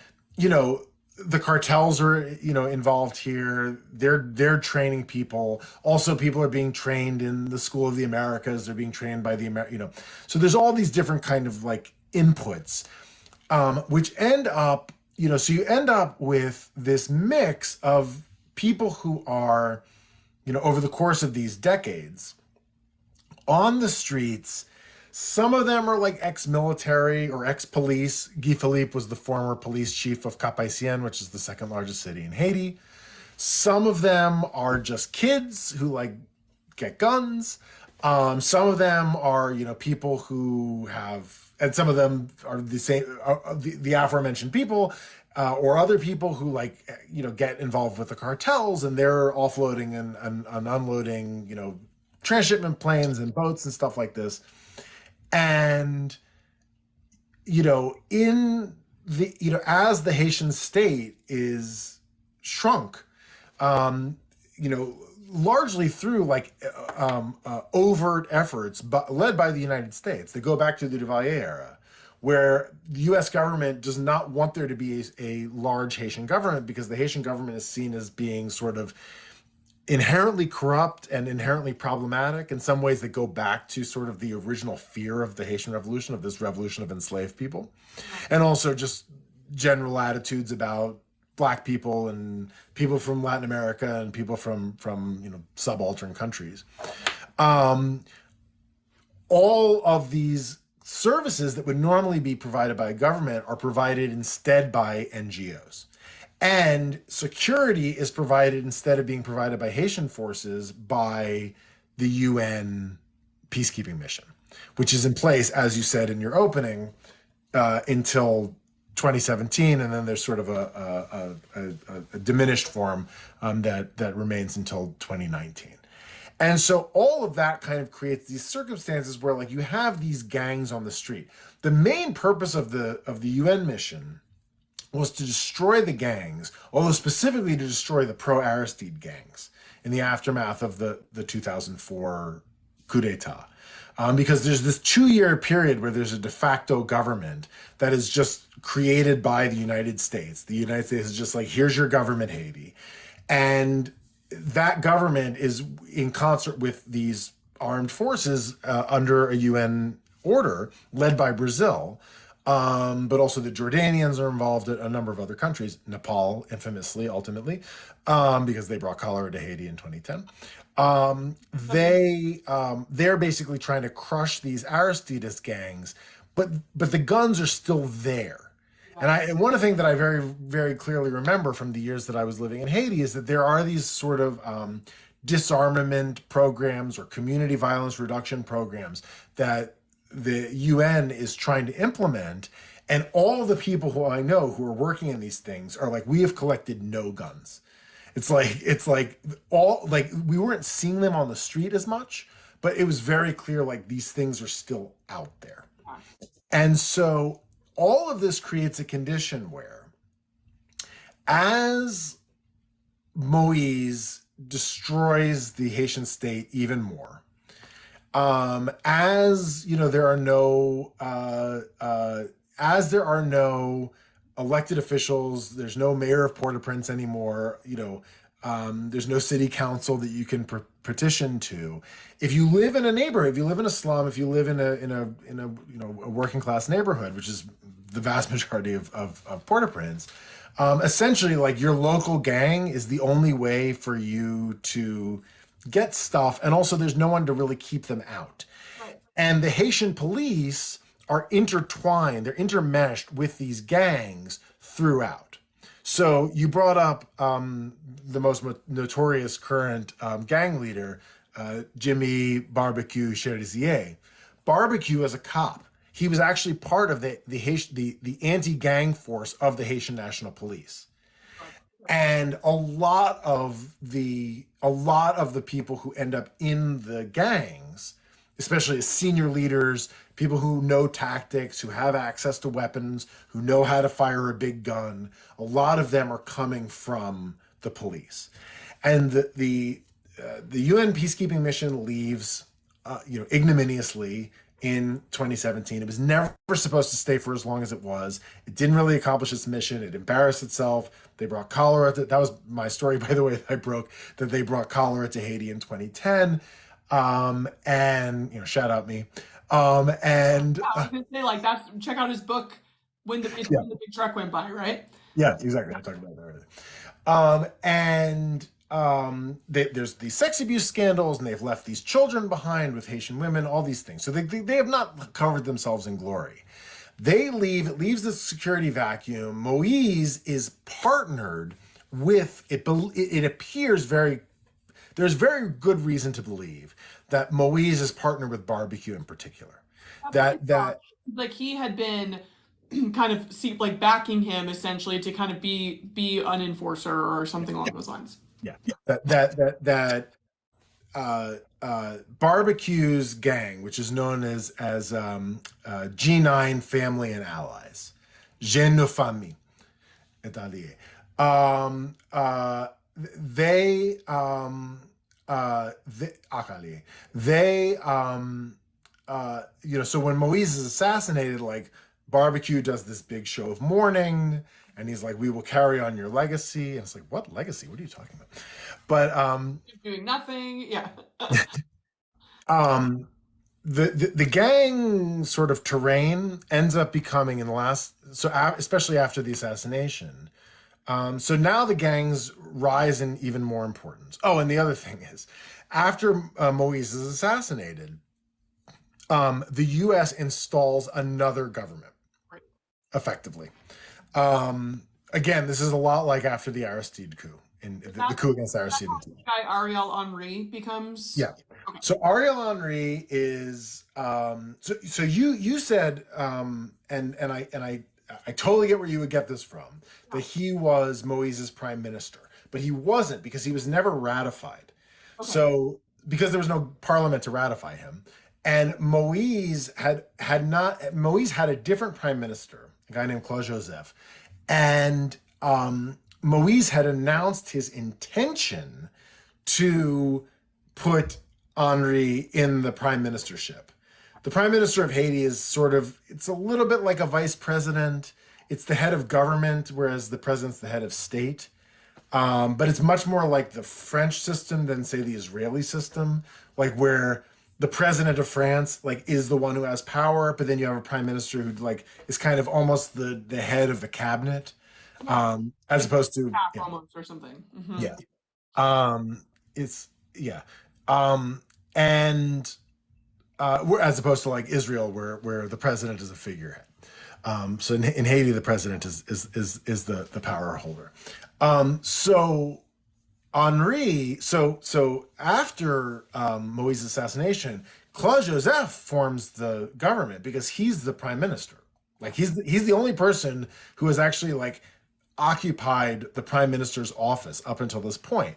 the cartels are, involved here. They're training people. Also, people are being trained in the School of the Americas. They're being trained by the So there's all these different kind of like inputs, which end up, so you end up with this mix of people who are, over the course of these decades on the streets. Some of them are like ex-military or ex-police. Guy Philippe was the former police chief of Cap-Haïtien, which is the second largest city in Haiti. Some of them are just kids who like get guns. Some of them are, people who have, and some of them are the same, the aforementioned people, or other people who like, get involved with the cartels, and they're offloading and unloading, transshipment planes and boats and stuff like this. And, in the, as the Haitian state is shrunk, um, you know, largely through like overt efforts, but led by the United States. They go back to the Duvalier era, where the U.S. government does not want there to be a large Haitian government because the Haitian government is seen as being sort of inherently corrupt and inherently problematic in some ways that go back to sort of the original fear of the Haitian Revolution, of this revolution of enslaved people, and also just general attitudes about Black people and people from Latin America and people from subaltern countries. Um, all of these services that would normally be provided by a government are provided instead by NGOs. And security is provided instead of being provided by Haitian forces by the UN peacekeeping mission, which is in place, as you said in your opening, until 2017, and then there's sort of a diminished form that remains until 2019. And so all of that kind of creates these circumstances where like you have these gangs on the street. The main purpose of the UN mission was to destroy the gangs, although specifically to destroy the pro-Aristide gangs in the aftermath of the 2004 coup d'etat. Because there's this 2-year period where there's a de facto government that is just created by the United States. The United States is just like, here's your government, Haiti. And that government is in concert with these armed forces under a UN order led by Brazil. But also the Jordanians are involved, a number of other countries, Nepal, infamously, ultimately, because they brought cholera to Haiti in 2010. They're basically trying to crush these Aristidist gangs, but the guns are still there. And one of the things that I very, very clearly remember from the years that I was living in Haiti is that there are these sort of disarmament programs or community violence reduction programs that the UN is trying to implement. And all the people who I know who are working in these things are like, we have collected no guns. It's like all like we weren't seeing them on the street as much, but it was very clear like these things are still out there. And so all of this creates a condition where as Moise destroys the Haitian state even more, as you know, there are no elected officials. There's no mayor of Port-au-Prince anymore. There's no city council that you can petition to. If you live in a neighborhood, if you live in a slum, if you live in a working class neighborhood, which is the vast majority of Port-au-Prince, essentially, like your local gang is the only way for you to get stuff, and also there's no one to really keep them out. Right. And the Haitian police are intertwined, they're intermeshed with these gangs throughout. So you brought up the most notorious current gang leader, Jimmy Barbecue Cherizier. Barbecue as a cop, he was actually part of the anti-gang force of the Haitian National Police. And a lot of the people who end up in the gangs, especially as senior leaders, people who know tactics, who have access to weapons, who know how to fire a big gun, a lot of them are coming from the police. And the UN peacekeeping mission leaves, ignominiously in 2017. It was never supposed to stay for as long as it was. It didn't really accomplish its mission. It embarrassed itself. They brought cholera that was my story, by the way, that I broke, that they brought cholera to Haiti in 2010. And shout out me. And I was gonna say like that's check out his book when yeah, when the big truck went by, right? yeah, exactly. I talked about that already. There's these sex abuse scandals, and they've left these children behind with Haitian women, all these things. So they have not covered themselves in glory. They leave, it leaves this security vacuum. Moise is partnered with it. It appears there's very good reason to believe that Moise is partnered with barbecue in particular. That's what I thought. That Like he had been kind of like backing him essentially to kind of be an enforcer or something along those lines. yeah, that Barbecue's gang, which is known as G9 Family and Allies, J'ai nos familles, est allié. Um, uh, Akali. They so when Moise is assassinated, like Barbecue does this big show of mourning, and he's like, "We will carry on your legacy." And it's like, "What legacy? What are you talking about?" But Doing nothing. Yeah. um, the gang sort of terrain ends up becoming in the last especially after the assassination. So now the gangs rise in even more importance. Oh, and the other thing is, after Moise is assassinated, the U.S. installs another government, Right. effectively. Again, this is a lot like after the Aristide coup, in the coup against That's Aristide. how this guy Ariel Henry becomes. Yeah. Okay. So Ariel Henry is so you said and I totally get where you would get this from, that he was Moise's prime minister, but he wasn't, because he was never ratified. Okay. So because there was no parliament to ratify him, and Moise had a different prime minister, a guy named Claude Joseph, and Moise had announced his intention to put Henri in the prime ministership. The prime minister of Haiti is it's a little bit like a vice president. It's the head of government, whereas the president's the head of state. But it's much more like the French system than, say, the Israeli system, like where the president of France like is the one who has power, but then you have a prime minister who like is kind of almost the head of the cabinet, Yeah. as Like opposed to half almost or something. yeah. It's yeah. And as opposed to like Israel, where the president is a figurehead. So in Haiti, the president is the power holder. So Henri, so after Moise's assassination, Claude Joseph forms the government because he's the prime minister. Like he's the only person who has actually like occupied the prime minister's office up until this point.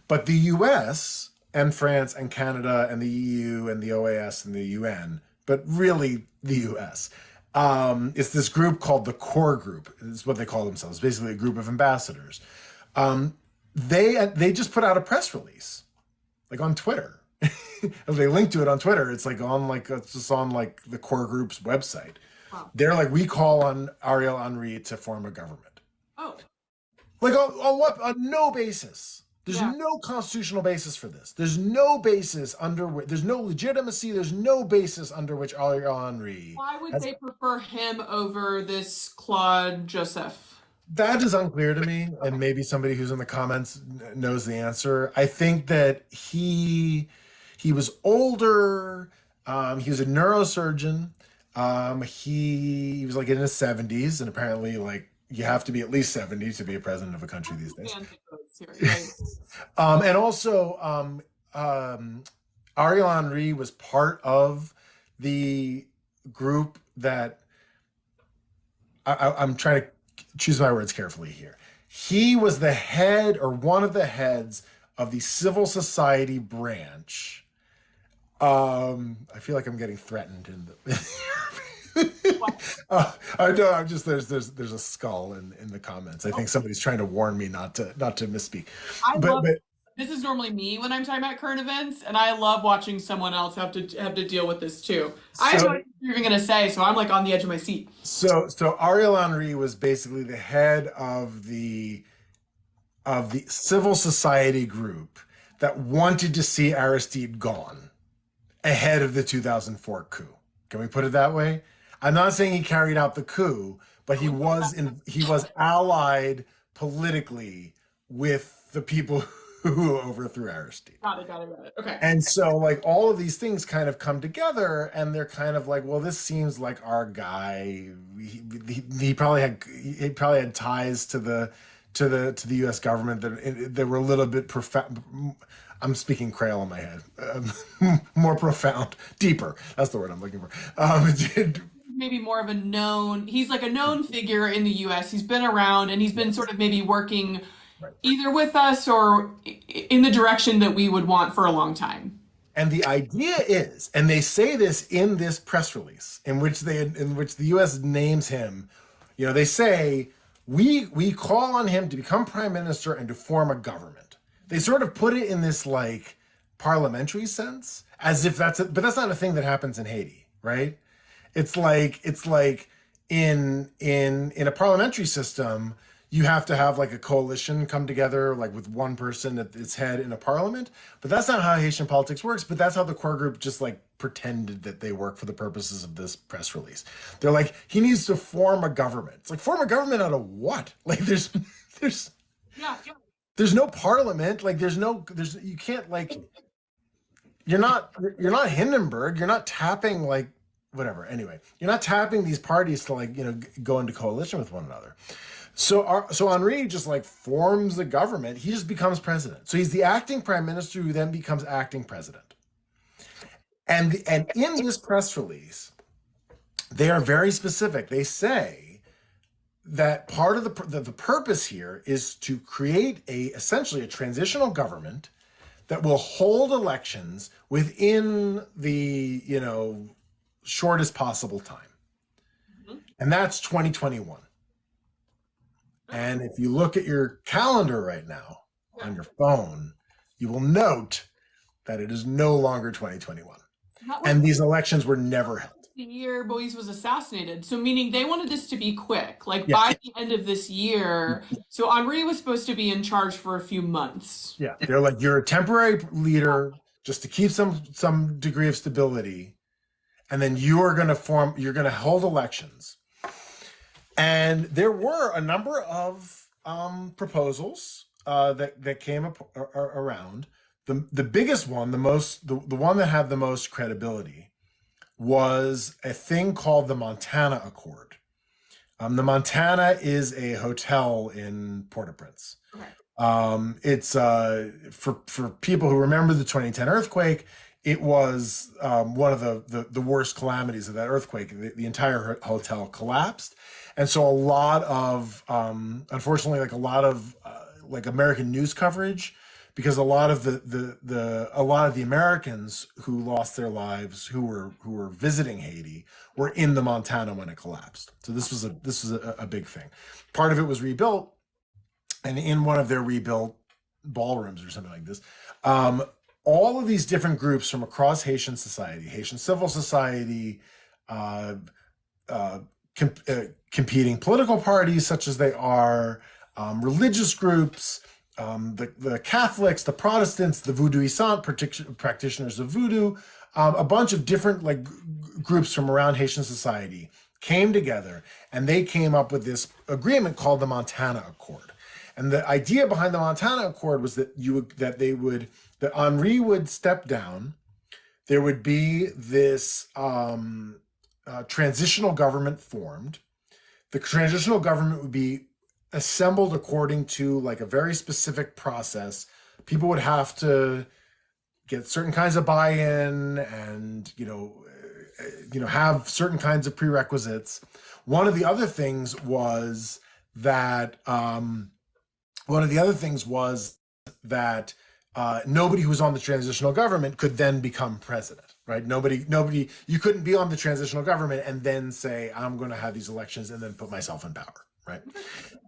But the U.S. and France and Canada and the EU and the OAS and the UN, but really the U.S. It's this group called the Core Group. Is what they call themselves. Basically, a group of ambassadors. They just put out a press release, like on Twitter. They linked to it on Twitter. It's just on like the Core Group's website. Wow. They're like, we call on Ariel Henry to form a government. Oh. Like on what? On no basis. There's Yeah. no constitutional basis for this. There's no basis under which, there's no legitimacy. There's no basis under which Ariel Henry Why would has. they prefer him over this Claude Joseph? That is unclear to me, and Okay. maybe somebody who's in the comments knows the answer. I think that he was older. He was a neurosurgeon. He was like in his 70s, and apparently, like you have to be at least 70 to be a president of a country these days. Here, right? And also, Ariel Henry was part of the group that I'm trying to choose my words carefully here. He was the head or one of the heads of the civil society branch. I feel like I'm getting threatened in the. What? I know. I'm just there's a skull in the comments. I think somebody's trying to warn me not to misspeak. I But love This is normally me when I'm talking about current events, and I love watching someone else have to deal with this too. I have no So idea what you're even gonna say, so I'm like on the edge of my seat. so Ariel Henry was basically the head of the civil society group that wanted to see Aristide gone ahead of the 2004 coup. Can we put it that way? I'm not saying he carried out the coup, but he was allied politically with the people who overthrew Aristide. Got it. Okay. And so like all of these things kind of come together and they're kind of like, well, this seems like our guy. He probably had ties to the U.S. government that were a little bit profound. I'm speaking Creole in my head. More profound, deeper. That's the word I'm looking for. Maybe more of a known, he's like a known figure in the US. He's been around and he's been Yes. sort of maybe working Right. either with us or in the direction that we would want for a long time. And the idea is, and they say this in this press release, in which the U.S. names him, they say we call on him to become prime minister and to form a government. They sort of put it in this like parliamentary sense, as if but that's not a thing that happens in Haiti, right? It's like in a parliamentary system, you have to have like a coalition come together, like with one person at its head in a parliament. But that's not how Haitian politics works. But that's how the core group just like pretended that they work for the purposes of this press release. They're like, he needs to form a government. It's like, form a government out of what? Like there's Yeah, yeah. there's no parliament. Like you can't like you're not Hindenburg. You're not tapping like whatever. Anyway, you're not tapping these parties to like go into coalition with one another. So Henri just like forms the government. He just becomes president. So he's the acting prime minister who then becomes acting president. And in this press release, they are very specific. They say that part of the purpose here is to create essentially a transitional government that will hold elections within the shortest possible time, Mhm. and that's 2021. And if you look at your calendar right now Yeah. on your phone, you will note that it is no longer 2021. That was And these elections were never held. the year Moise was assassinated. So meaning they wanted this to be quick, like Yeah. by the end of this year. So Henri was supposed to be in charge for a few months. Yeah. They're like, you're a temporary leader just to keep some degree of stability. And then you're going to hold elections. And there were a number of proposals that came up around. The biggest one, the one that had the most credibility, was a thing called the Montana Accord. The Montana is a hotel in Port-au-Prince. Okay. It's for people who remember the 2010 earthquake. It was one of the worst calamities of that earthquake. The entire hotel collapsed, and so a lot of unfortunately, like a lot of like American news coverage, because a lot of the Americans who lost their lives who were visiting Haiti were in the Montana when it collapsed. So this was a big thing. Part of it was rebuilt, and in one of their rebuilt ballrooms or something like this, all of these different groups from across Haitian society, Haitian civil society, uh, competing political parties such as they are, religious groups, the Catholics, the Protestants, the Voodooisant practitioners of voodoo, a bunch of different like groups from around Haitian society came together, and they came up with this agreement called the Montana Accord. And the idea behind the Montana Accord was that that Henri would step down. There would be this transitional government formed. The transitional government would be assembled according to like a very specific process. People would have to get certain kinds of buy-in and have certain kinds of prerequisites. One of the other things was that nobody who was on the transitional government could then become president, right? You couldn't be on the transitional government and then say, I'm going to have these elections and then put myself in power. right?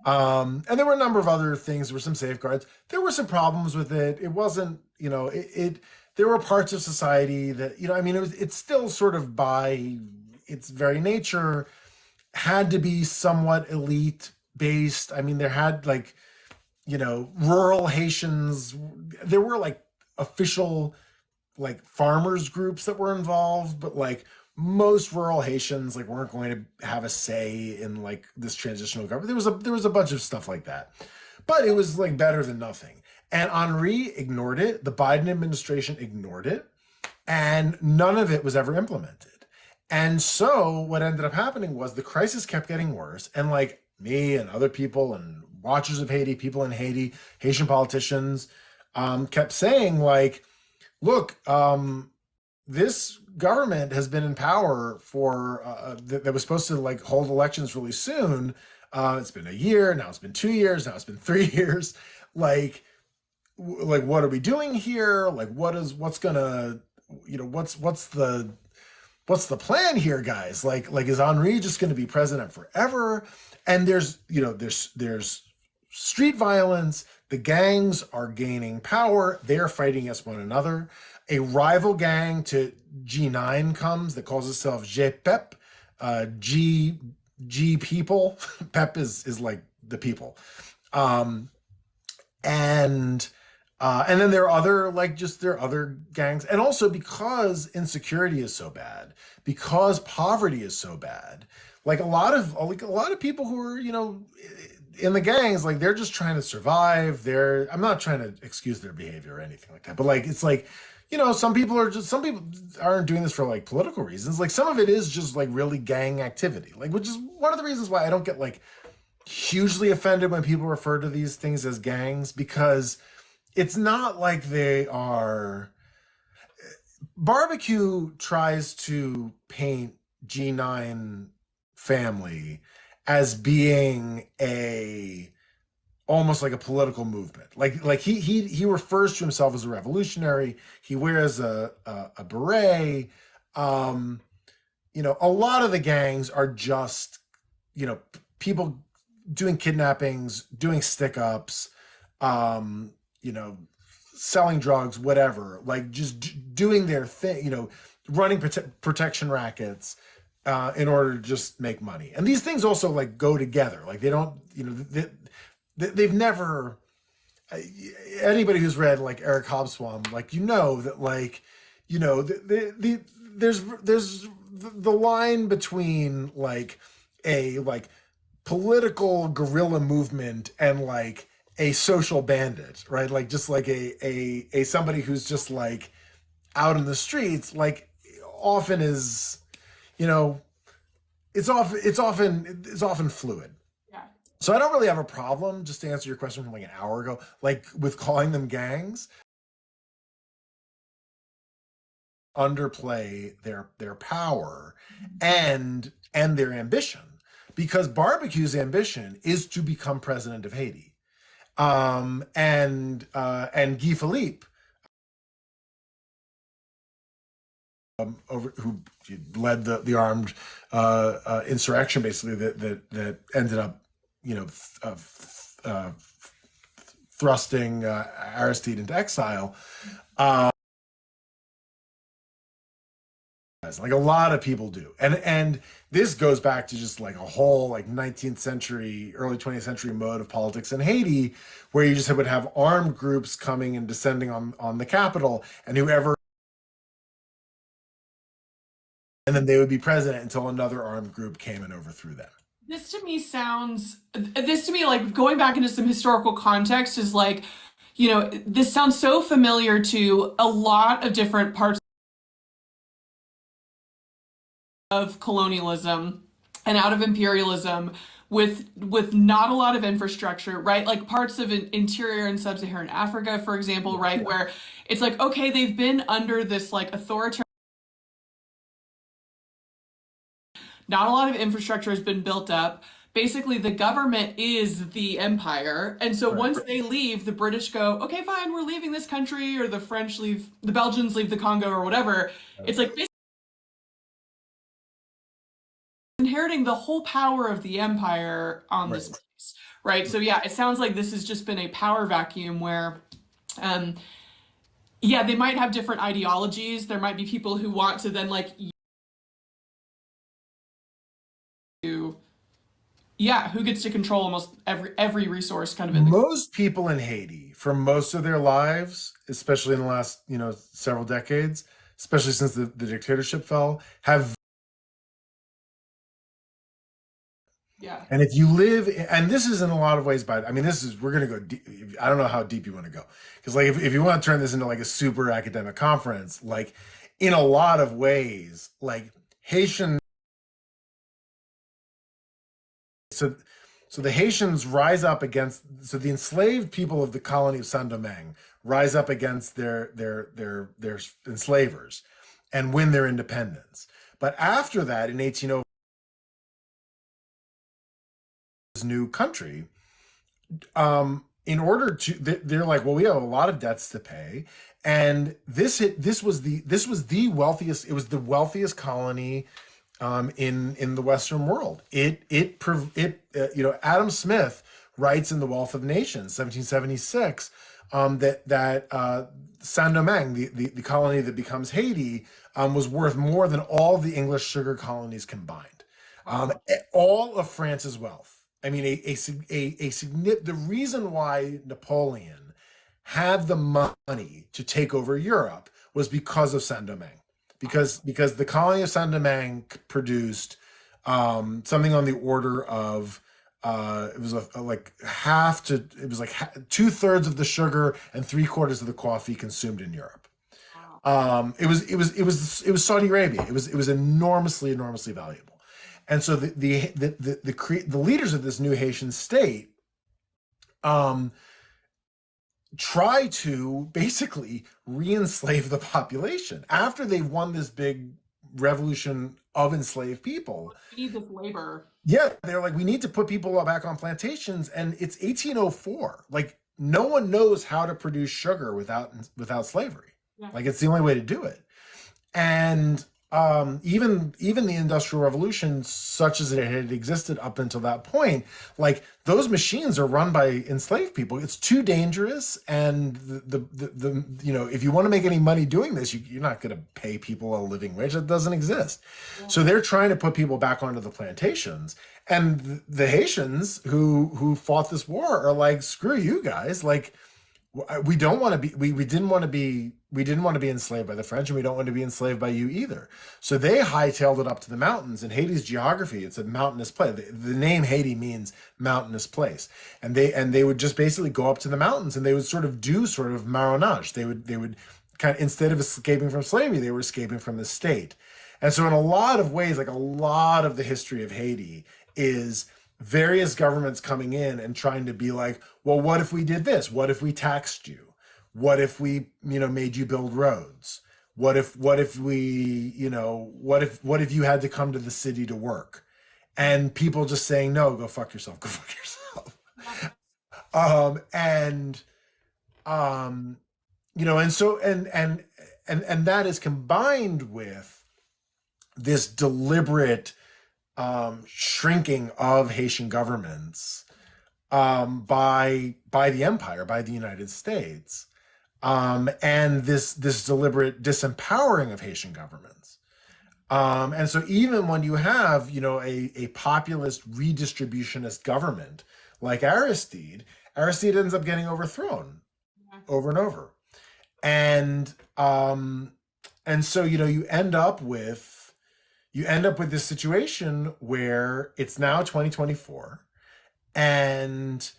And there were a number of other things. There were some safeguards. There were some problems with it. It wasn't, there were parts of society that, I mean, it's still sort of by its very nature had to be somewhat elite based. I mean, there had like, rural Haitians, there were like official like farmers groups that were involved, but like most rural Haitians like weren't going to have a say in like this transitional government. There was a bunch of stuff like that, but it was like better than nothing. And Henri ignored it. The Biden administration ignored it, and none of it was ever implemented. And so what ended up happening was the crisis kept getting worse, and like me and other people and watchers of Haiti, people in Haiti, Haitian politicians, kept saying like, look, this government has been in power for that was supposed to like hold elections really soon. It's been a year now. It's been 2 years now. It's been 3 years. Like what are we doing here? Like what's gonna what's the plan here, guys? Like is Henri just going to be president forever? And there's street violence. The gangs are gaining power. They're fighting against one another. A rival gang to G9 comes that calls itself GPEP, G people. PEP is like the people. And then there are other gangs, and also because insecurity is so bad, because poverty is so bad, like a lot of people who are in the gangs, like they're just trying to survive. I'm not trying to excuse their behavior or anything like that, but like it's like some people aren't doing this for like political reasons. Like some of it is just like really gang activity, like which is one of the reasons why I don't get like hugely offended when people refer to these things as gangs, because it's not like they are. Barbecue tries to paint G9 family as being almost like a political movement. Like he refers to himself as a revolutionary. He wears a beret. A lot of the gangs are just people doing kidnappings, doing stick-ups, selling drugs, whatever, like just doing their thing, running protection rackets in order to just make money. And these things also like go together. Like they don't, they've never, anybody who's read like Eric Hobsbawm, like, that like, there's the line between like a like political guerrilla movement and like a social bandit, right? Like just like a somebody who's just like out in the streets, like often is, it's often fluid. Yeah. So I don't really have a problem, just to answer your question from like an hour ago, like with calling them gangs. Underplay their power and their ambition, because Barbecue's ambition is to become president of Haiti. And Guy Philippe, who led the armed insurrection, basically that ended up, thrusting Aristide into exile. Like a lot of people do, and this goes back to just like a whole like 19th century, early 20th century mode of politics in Haiti, where you just would have armed groups coming and descending on the capital, and then they would be president until another armed group came and overthrew them. This to me, like going back into some historical context, is like, this sounds so familiar to a lot of different parts of colonialism and out of imperialism, with not a lot of infrastructure, right? Like parts of interior and sub-Saharan Africa, for example, right? Where it's like, okay, they've been under this like authoritarian, not a lot of infrastructure has been built up. Basically, the government is the empire. And so once they leave, the British go, okay, fine, we're leaving this country, or the French leave, the Belgians leave the Congo or whatever. It's like inheriting the whole power of the empire on this Right. place, right? So yeah, it sounds like this has just been a power vacuum where, um, yeah, they might have different ideologies. There might be people who want to then like you, yeah, who gets to control almost every resource kind of in the. Most people in Haiti, for most of their lives, especially in the last, several decades, especially since the dictatorship fell, have. Yeah. And if you live, and this is in a lot of ways, I mean, we're going to go deep. I don't know how deep you want to go. Because, like, if you want to turn this into like a super academic conference, like, in a lot of ways, like, Haitian, so, so the Haitians rise up against, so the enslaved people of the colony of Saint-Domingue rise up against their enslavers and win their independence. But after that, in 1805, this new country, in order to, they're like, well, we have a lot of debts to pay, and this was the wealthiest. It was the wealthiest colony in the Western world. Adam Smith writes in The Wealth of Nations, 1776, that Saint Domingue, the colony that becomes Haiti, was worth more than all the English sugar colonies combined. Wow. All of France's wealth. I mean, the reason why Napoleon had the money to take over Europe was because of Saint Domingue, because the colony of Saint Domingue produced something on the order of it was like half to it was like 2/3 of the sugar and 3/4 of the coffee consumed in Europe. Wow. It was Saudi Arabia. It was enormously valuable. And so the leaders of this new Haitian state um, try to basically re-enslave the population after they've won this big revolution of enslaved people. We need this labor. Yeah, they're like, we need to put people back on plantations, and it's 1804. Like, no one knows how to produce sugar without slavery. Yeah. Like, it's the only way to do it. And even the Industrial Revolution, such as it had existed up until that point, like, those machines are run by enslaved people. It's too dangerous, and if you want to make any money doing this, you're not going to pay people a living wage. That doesn't exist. Yeah. So they're trying to put people back onto the plantations, and the Haitians who fought this war are like, screw you guys, like, we don't want to be we didn't want to be enslaved by the French, and we don't want to be enslaved by you either. So they hightailed it up to the mountains. In Haiti's geography, it's a mountainous place. The name Haiti means mountainous place, and they would just basically go up to the mountains, and they would sort of do sort of marronage. They would kind of, instead of escaping from slavery, they were escaping from the state. And so in a lot of ways, like, a lot of the history of Haiti is various governments coming in and trying to be like, well, what if we did this? What if we taxed you? What if we, made you build roads? What if you had to come to the city to work? And people just saying, no, go fuck yourself, go fuck yourself. And and so and that is combined with this deliberate shrinking of Haitian governments by the empire, by the United States, and this deliberate disempowering of Haitian governments. And so even when you have, a populist redistributionist government like Aristide ends up getting overthrown Yeah. over and over. And so you end up with this situation where it's now 2024, and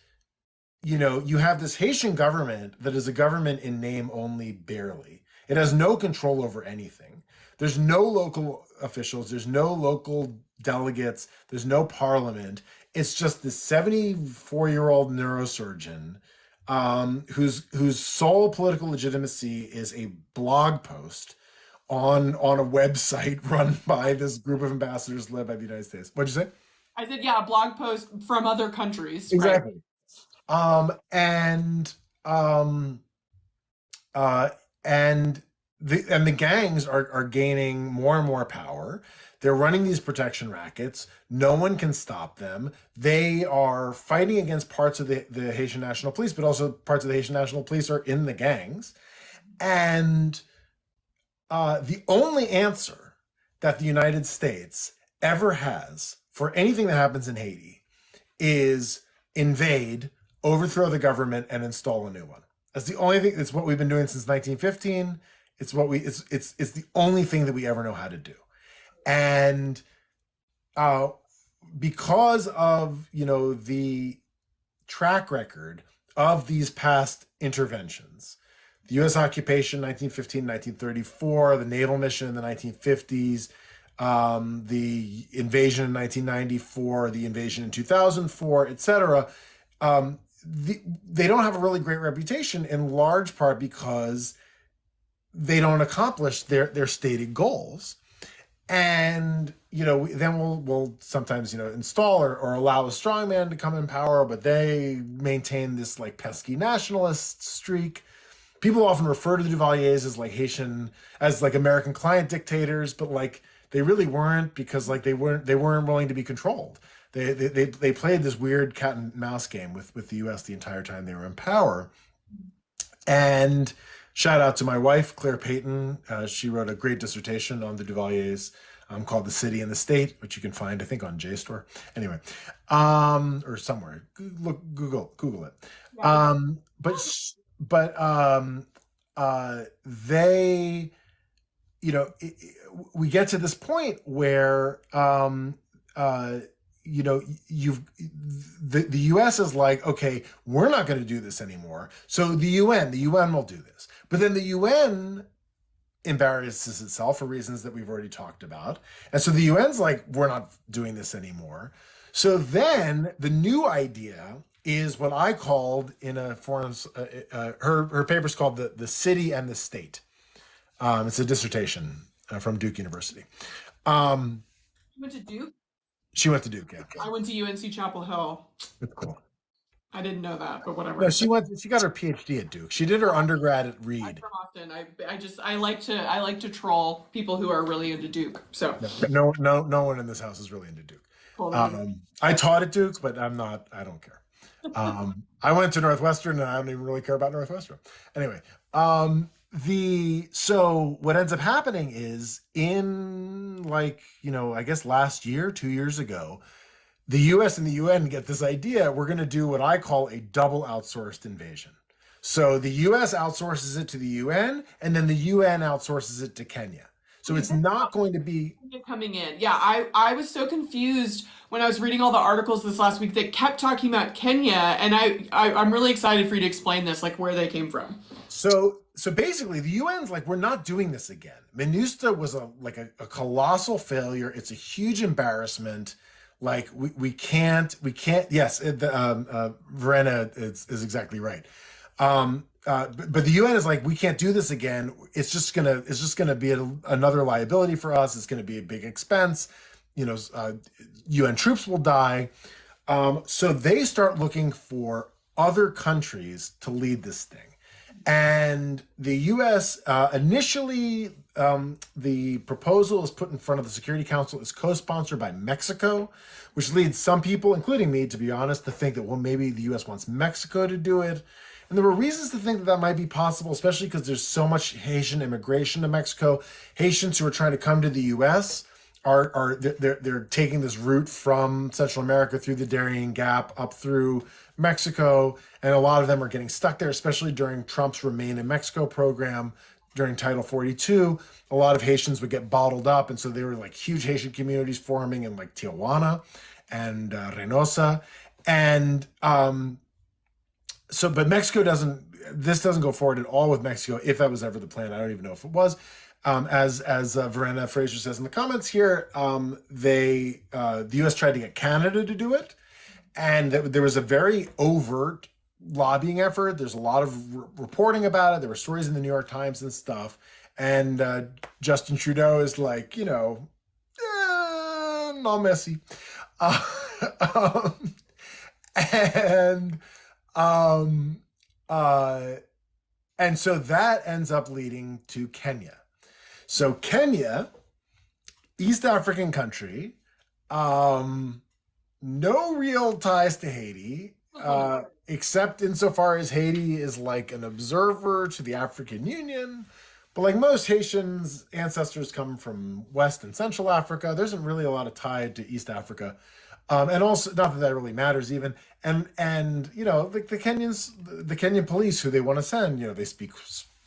you have this Haitian government that is a government in name only, barely. It has no control over anything. There's no local officials, there's no local delegates, there's no parliament. It's just this 74-year-old neurosurgeon, whose sole political legitimacy is a blog post on a website run by this group of ambassadors led by the United States. What'd you say? I said, yeah, a blog post from other countries, right? Exactly. And uh and the gangs are gaining more and more power. They're running these protection rackets. No one can stop them. They are fighting against parts of the Haitian National Police, but also parts of the Haitian National Police are in the gangs. And the only answer that the United States ever has for anything that happens in Haiti is invade, overthrow the government, and install a new one. That's the only thing. It's what we've been doing since 1915. It's the only thing that we ever know how to do. And uh, because of the track record of these past interventions, the U.S. occupation 1915, 1934, the naval mission in the 1950s, the invasion in 1994, the invasion in 2004, etc. They don't have a really great reputation in large part because they don't accomplish their stated goals. And then we'll sometimes install or allow a strongman to come in power, but they maintain this like pesky nationalist streak. People often refer to the Duvaliers as like Haitian, as like American client dictators, but like they really weren't, because like they weren't willing to be controlled. They played this weird cat and mouse game with the U.S. the entire time they were in power. And shout out to my wife, Claire Payton. She wrote a great dissertation on the Duvaliers, called "The City and the State," which you can find, I think, on JSTOR. Anyway, or somewhere. Google it. Yeah. But they, we get to this point where you've the U.S. is like, okay, we're not going to do this anymore. So the UN will do this. But then the UN embarrasses itself for reasons that we've already talked about. And so the UN's like, we're not doing this anymore. So then the new idea is what I called in a forum, her paper's called the City and the State. It's a dissertation from Duke University. Um, You went to Duke? she went to Duke, yeah. I went to UNC Chapel Hill. It's cool. I didn't know that, but No, whatever. she got her PhD at Duke. She did her undergrad at I'm Reed. from Austin. I like to troll people who are really into Duke. So No one in this house is really into Duke. cool. Then. I taught at Duke, but I don't care. I went to Northwestern, and I don't even really care about Northwestern. Anyway, so what ends up happening is, in like, I guess last year, 2 years ago, the US and the UN get this idea: we're going to do what I call a double outsourced invasion. So the US outsources it to the UN, and then the UN outsources it to Kenya. So it's not going to be. Coming in. Yeah, I was so confused when I was reading all the articles this last week that kept talking about Kenya, and I'm really excited for you to explain this, like where they came from. So basically, the UN's like, we're not doing this again. MINUSTA was a colossal failure. It's a huge embarrassment. Like we can't. Yes, Verena is exactly right. But the UN is like, we can't do this again. It's just gonna be another liability for us. It's gonna be a big expense. UN troops will die. So they start looking for other countries to lead this thing. And the U.S. Initially, the proposal is put in front of the Security Council, is co-sponsored by Mexico, which leads some people, including me, to be honest, to think that, well, maybe the U.S. wants Mexico to do it. And there were reasons to think that might be possible, especially because there's so much Haitian immigration to Mexico. Haitians who are trying to come to the U.S. they're taking this route from Central America through the Darien Gap up through Mexico, and a lot of them are getting stuck there, especially during Trump's Remain in Mexico program during Title 42. A lot of Haitians would get bottled up, and so there were like huge Haitian communities forming in like Tijuana and Reynosa, and but Mexico doesn't go forward at all with Mexico, if that was ever the plan. I don't even know if it was. As Verena Fraser says in the comments here, the U.S. tried to get Canada to do it, and there was a very overt lobbying effort. There's a lot of reporting about it. There were stories in the New York Times and stuff. And Justin Trudeau is like, not messy. And um, uh, and so that ends up leading to Kenya. So Kenya East African country. Um, no real ties to Haiti, except insofar as Haiti is like an observer to the African Union. But like most Haitians, ancestors come from West and Central Africa. There isn't really a lot of tie to East Africa. And also, not that that really matters even. And you know, like the Kenyan police who they want to send, you know, they speak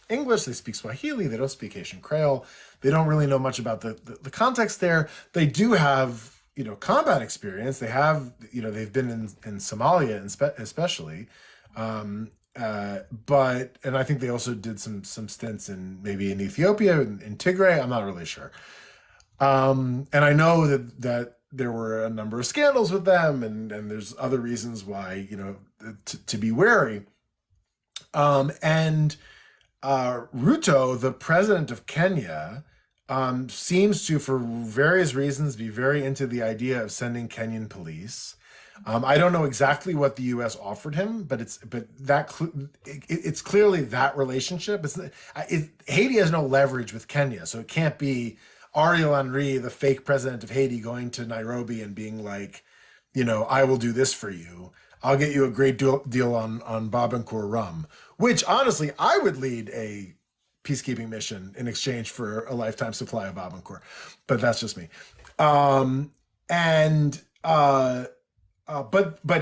English, they speak Swahili, they don't speak Haitian Creole. They don't really know much about the context there. They do have, you know, combat experience. They have, you know, they've been in Somalia especially. But and I think they also did some stints in maybe in Ethiopia in Tigray. I'm not really sure. And I know that there were a number of scandals with them, and there's other reasons why, you know, to be wary. And Ruto, the president of Kenya, seems to, for various reasons, be very into the idea of sending Kenyan police. I don't know exactly what the U.S. offered him, but it's clearly that relationship. Haiti has no leverage with Kenya, so it can't be Ariel Henry, the fake president of Haiti, going to Nairobi and being like, you know, I will do this for you. I'll get you a great deal on Babancourt rum, which honestly, I would lead a peacekeeping mission in exchange for a lifetime supply of Babancourt, but that's just me. Um, and but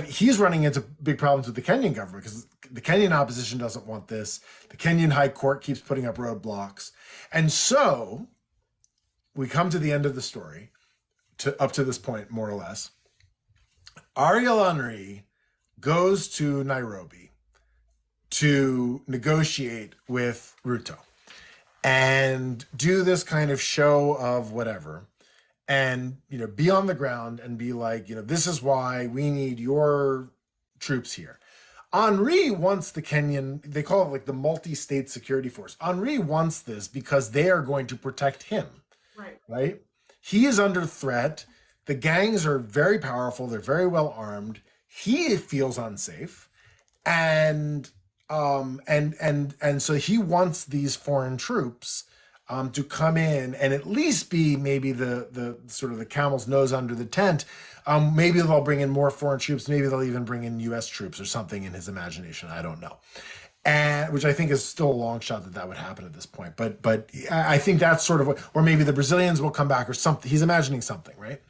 he's running into big problems with the Kenyan government because the Kenyan opposition doesn't want this. The Kenyan High Court keeps putting up roadblocks, and so we come to the end of the story, to up to this point, more or less. Ariel Henry goes to Nairobi to negotiate with Ruto and do this kind of show of whatever, and, you know, be on the ground and be like, you know, this is why we need your troops here. Henri wants the Kenyan, they call it like the multi-state security force. Henri wants this because they are going to protect him, right? He is under threat. The gangs are very powerful. They're very well armed. He feels unsafe, and so he wants these foreign troops to come in and at least be maybe the sort of the camel's nose under the tent. Maybe they'll bring in more foreign troops. Maybe they'll even bring in U.S. troops or something in his imagination. I don't know. And which I think is still a long shot that would happen at this point. But I think that's sort of what, or maybe the Brazilians will come back or something. He's imagining something, right?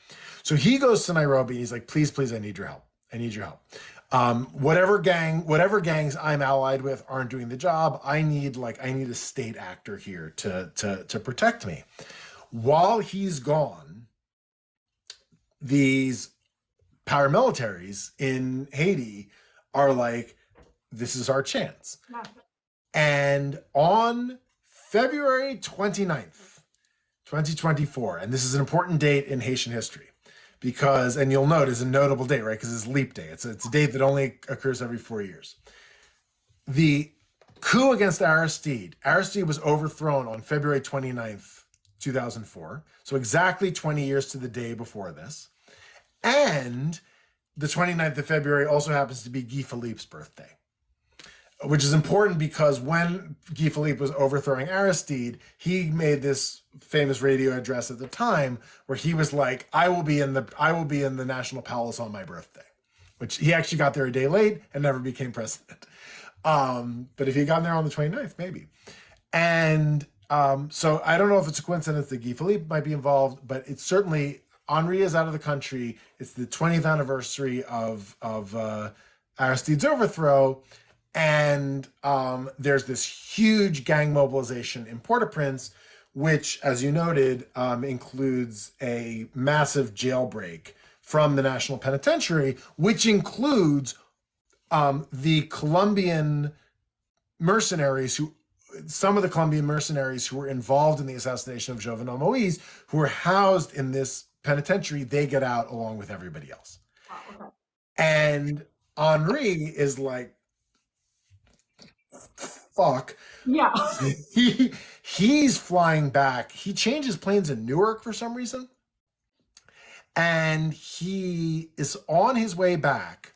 So he goes to Nairobi. He's like, please, please, I need your help. I need your help. Whatever gangs I'm allied with aren't doing the job. I need a state actor here to protect me. While he's gone, these paramilitaries in Haiti are like, this is our chance. And on February 29th, 2024, and this is an important date in Haitian history, because, and you'll note it's a notable date, right? Because it's leap day. It's a date that only occurs every 4 years. The coup against Aristide was overthrown on February 29th, 2004. So exactly 20 years to the day before this. And the 29th of February also happens to be Guy Philippe's birthday, which is important because when Guy Philippe was overthrowing Aristide, he made this famous radio address at the time where he was like, I will be in the National Palace on my birthday, which he actually got there a day late and never became president. But if he had gotten there on the 29th, maybe. And so I don't know if it's a coincidence that Guy Philippe might be involved, but it's certainly, Henri is out of the country. It's the 20th anniversary of Aristide's overthrow. And there's this huge gang mobilization in Port-au-Prince, which, as you noted, includes a massive jailbreak from the National Penitentiary, which includes the Colombian mercenaries some of the Colombian mercenaries who were involved in the assassination of Jovenel Moise, who were housed in this penitentiary. They get out along with everybody else. And Henri is like, fuck. Yeah. He's flying back. He changes planes in Newark for some reason. And he is on his way back.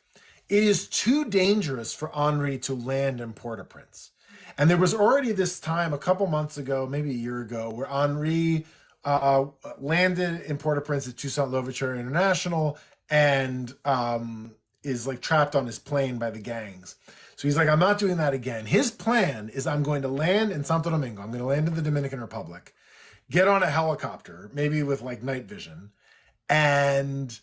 It is too dangerous for Henri to land in Port-au-Prince. And there was already this time a couple months ago, maybe a year ago, where Henri uh, landed in Port-au-Prince at Toussaint Louverture International, and is like trapped on his plane by the gangs. So he's like, I'm not doing that again. His plan is I'm going to land in Santo Domingo. I'm going to land in the Dominican Republic, get on a helicopter, maybe with like night vision, and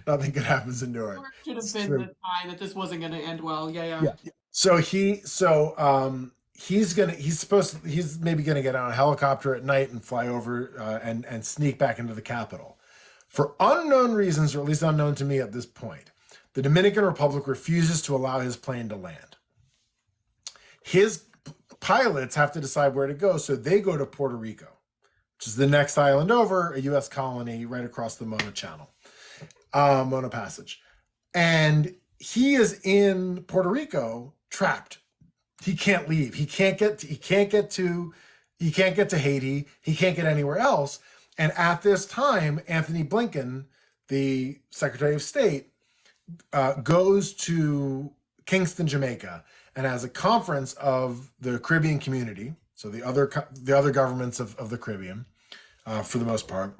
nothing good happens in Newark. Newark should have It's been true. the sign that this wasn't going to end well. Yeah, yeah. Yeah. He's maybe gonna get on a helicopter at night and fly over and sneak back into the capital. For unknown reasons, or at least unknown to me at this point, the Dominican Republic refuses to allow his plane to land. His pilots have to decide where to go, so they go to Puerto Rico, which is the next island over, a U.S. colony right across the Mona Channel, Mona Passage. And he is in Puerto Rico trapped. He can't leave. He can't get to Haiti. He can't get anywhere else. And at this time, Anthony Blinken, the Secretary of State, goes to Kingston, Jamaica, and has a conference of the Caribbean community. So the other governments of the Caribbean, for the most part.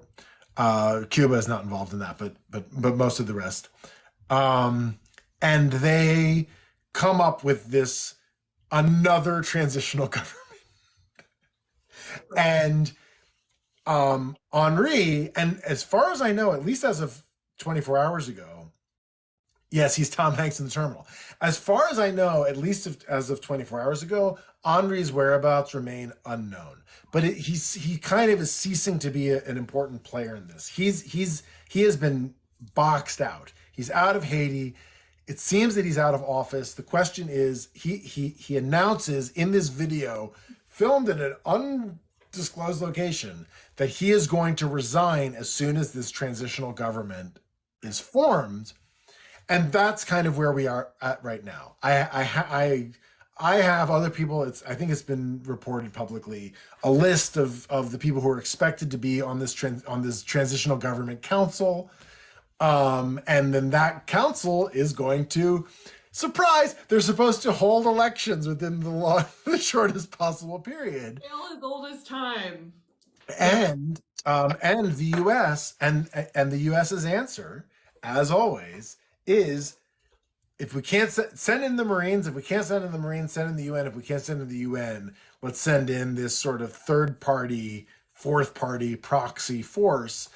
Cuba is not involved in that, but most of the rest. And they come up with this another transitional government. And Henri, and as far as I know, at least as of 24 hours ago, yes, he's Tom Hanks in the terminal. As far as I know, at least as of 24 hours ago, Henri's whereabouts remain unknown. But he kind of is ceasing to be an important player in this. He has been boxed out. He's out of Haiti. It seems that he's out of office. The question is, he announces in this video, filmed in an undisclosed location, that he is going to resign as soon as this transitional government is formed. And that's kind of where we are at right now. I have other people. I think it's been reported publicly, a list of the people who are expected to be on this transitional government council. And then that council is going to, surprise, they're supposed to hold elections within the shortest possible period. Tale as old as time. Yeah. And the U.S. and the U.S.'s answer, as always, is if we can't send in the Marines, if we can't send in the Marines, send in the UN. If we can't send in the UN, let's send in this sort of third party, fourth party proxy force,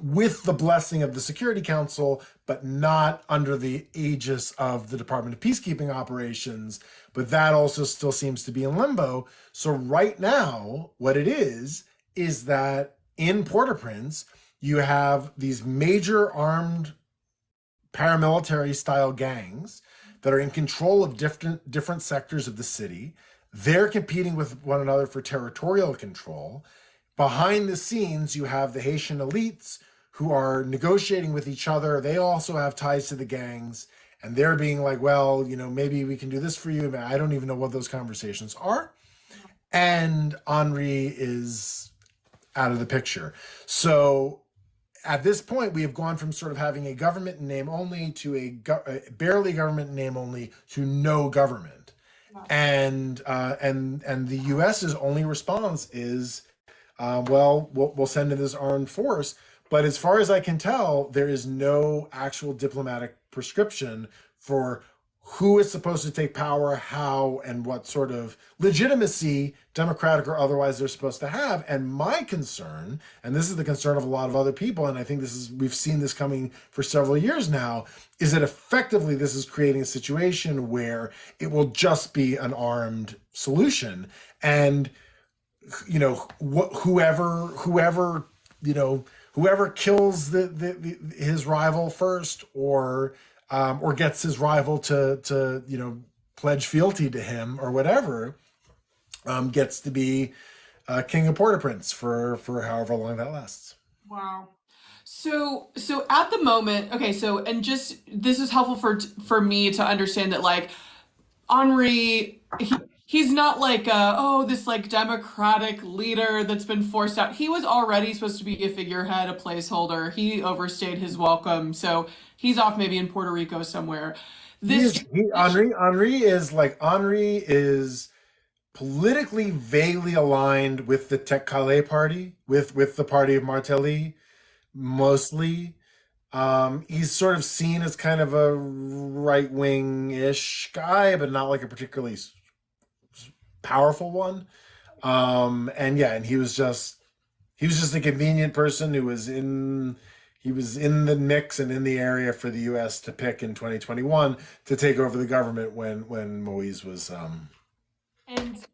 with the blessing of the Security Council, but not under the aegis of the Department of Peacekeeping Operations. But that also still seems to be in limbo. So right now, what it is that in Port-au-Prince, you have these major armed paramilitary style gangs that are in control of different sectors of the city. They're competing with one another for territorial control. Behind the scenes, you have the Haitian elites who are negotiating with each other. They also have ties to the gangs, and they're being like, well, maybe we can do this for you. I don't even know what those conversations are. And Henri is out of the picture. So at this point, we have gone from sort of having a government in name only to a barely government in name only to no government. And the US's only response is, well, we'll send in this armed force. But as far as I can tell, there is no actual diplomatic prescription for who is supposed to take power, how, and what sort of legitimacy, democratic or otherwise, they're supposed to have. And my concern, and this is the concern of a lot of other people, and I think we've seen this coming for several years now, is that effectively this is creating a situation where it will just be an armed solution. And whoever kills his rival first, or gets his rival to pledge fealty to him or whatever, gets to be king of Port-au-Prince for however long that lasts. Wow. So at the moment, okay, so and just this is helpful for me to understand that like Henri, he's not like this like democratic leader that's been forced out. He was already supposed to be a figurehead, a placeholder. He overstayed his welcome, so he's off maybe in Puerto Rico somewhere. This Henri is politically vaguely aligned with the Tekale party, with the party of Martelly, mostly. He's sort of seen as kind of a right wing-ish guy, but not like a particularly powerful one. And yeah, and he was just a convenient person who was in he was in the mix and in the area for the US to pick in 2021 to take over the government when Moise was And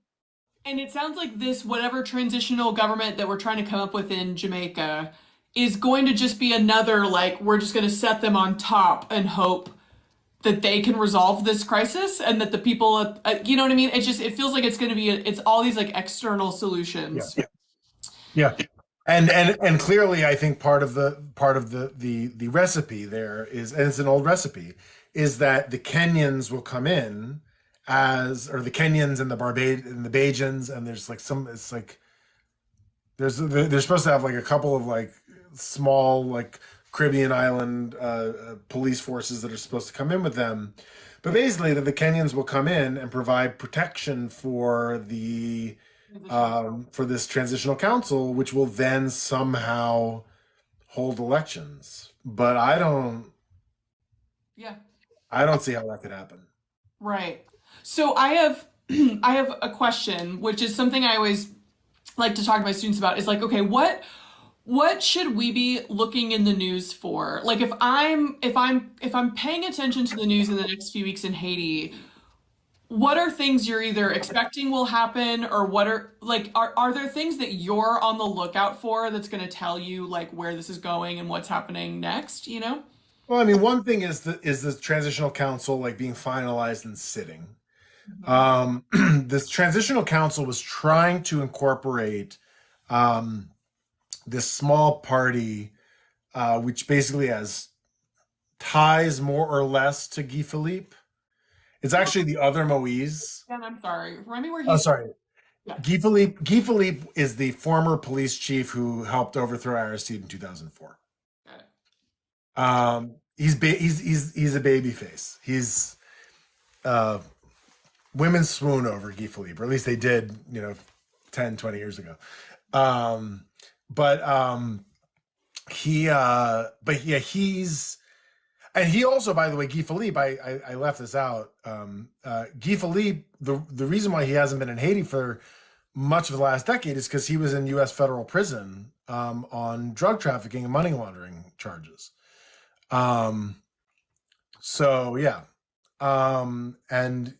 and it sounds like this whatever transitional government that we're trying to come up with in Jamaica is going to just be another like we're just going to set them on top and hope that they can resolve this crisis and that the people you know what I mean? It feels like it's going to be it's all these like external yeah. solutions. Yeah. And clearly I think part of the recipe there is, and it's an old recipe, is that the Kenyans will come in as, or the Kenyans and the Bajans, and there's like some, it's like they're supposed to have like a couple of like small like Caribbean island police forces that are supposed to come in with them. But basically, that the Kenyans will come in and provide protection for this transitional council, which will then somehow hold elections. But Yeah. I don't see how that could happen. Right. So I have I have a question, which is something I always like to talk to my students about is like, okay, what should we be looking in the news for? Like if I'm paying attention to the news in the next few weeks in Haiti, what are things you're either expecting will happen or what are like are there things that you're on the lookout for that's going to tell you like where this is going and what's happening next, you know? Well, I mean, one thing is the transitional council like being finalized and sitting. Mhm. This transitional council was trying to incorporate um, this small party, which basically has ties more or less to Guy Philippe. It's actually the other Moise. And I'm sorry. Remind me where Oh, he's from. sorry. Yeah. Guy Philippe is the former police chief who helped overthrow Aristide in 2004. Got it. He's a baby face. He's uh, women swoon over Guy Philippe, or at least they did, 10, 20 years ago. Um, but but yeah, and he also, by the way, Guy Philippe, I left this out. Guy Philippe, the reason why he hasn't been in Haiti for much of the last decade is because he was in U.S. federal prison on drug trafficking and money laundering charges. Um, so yeah, and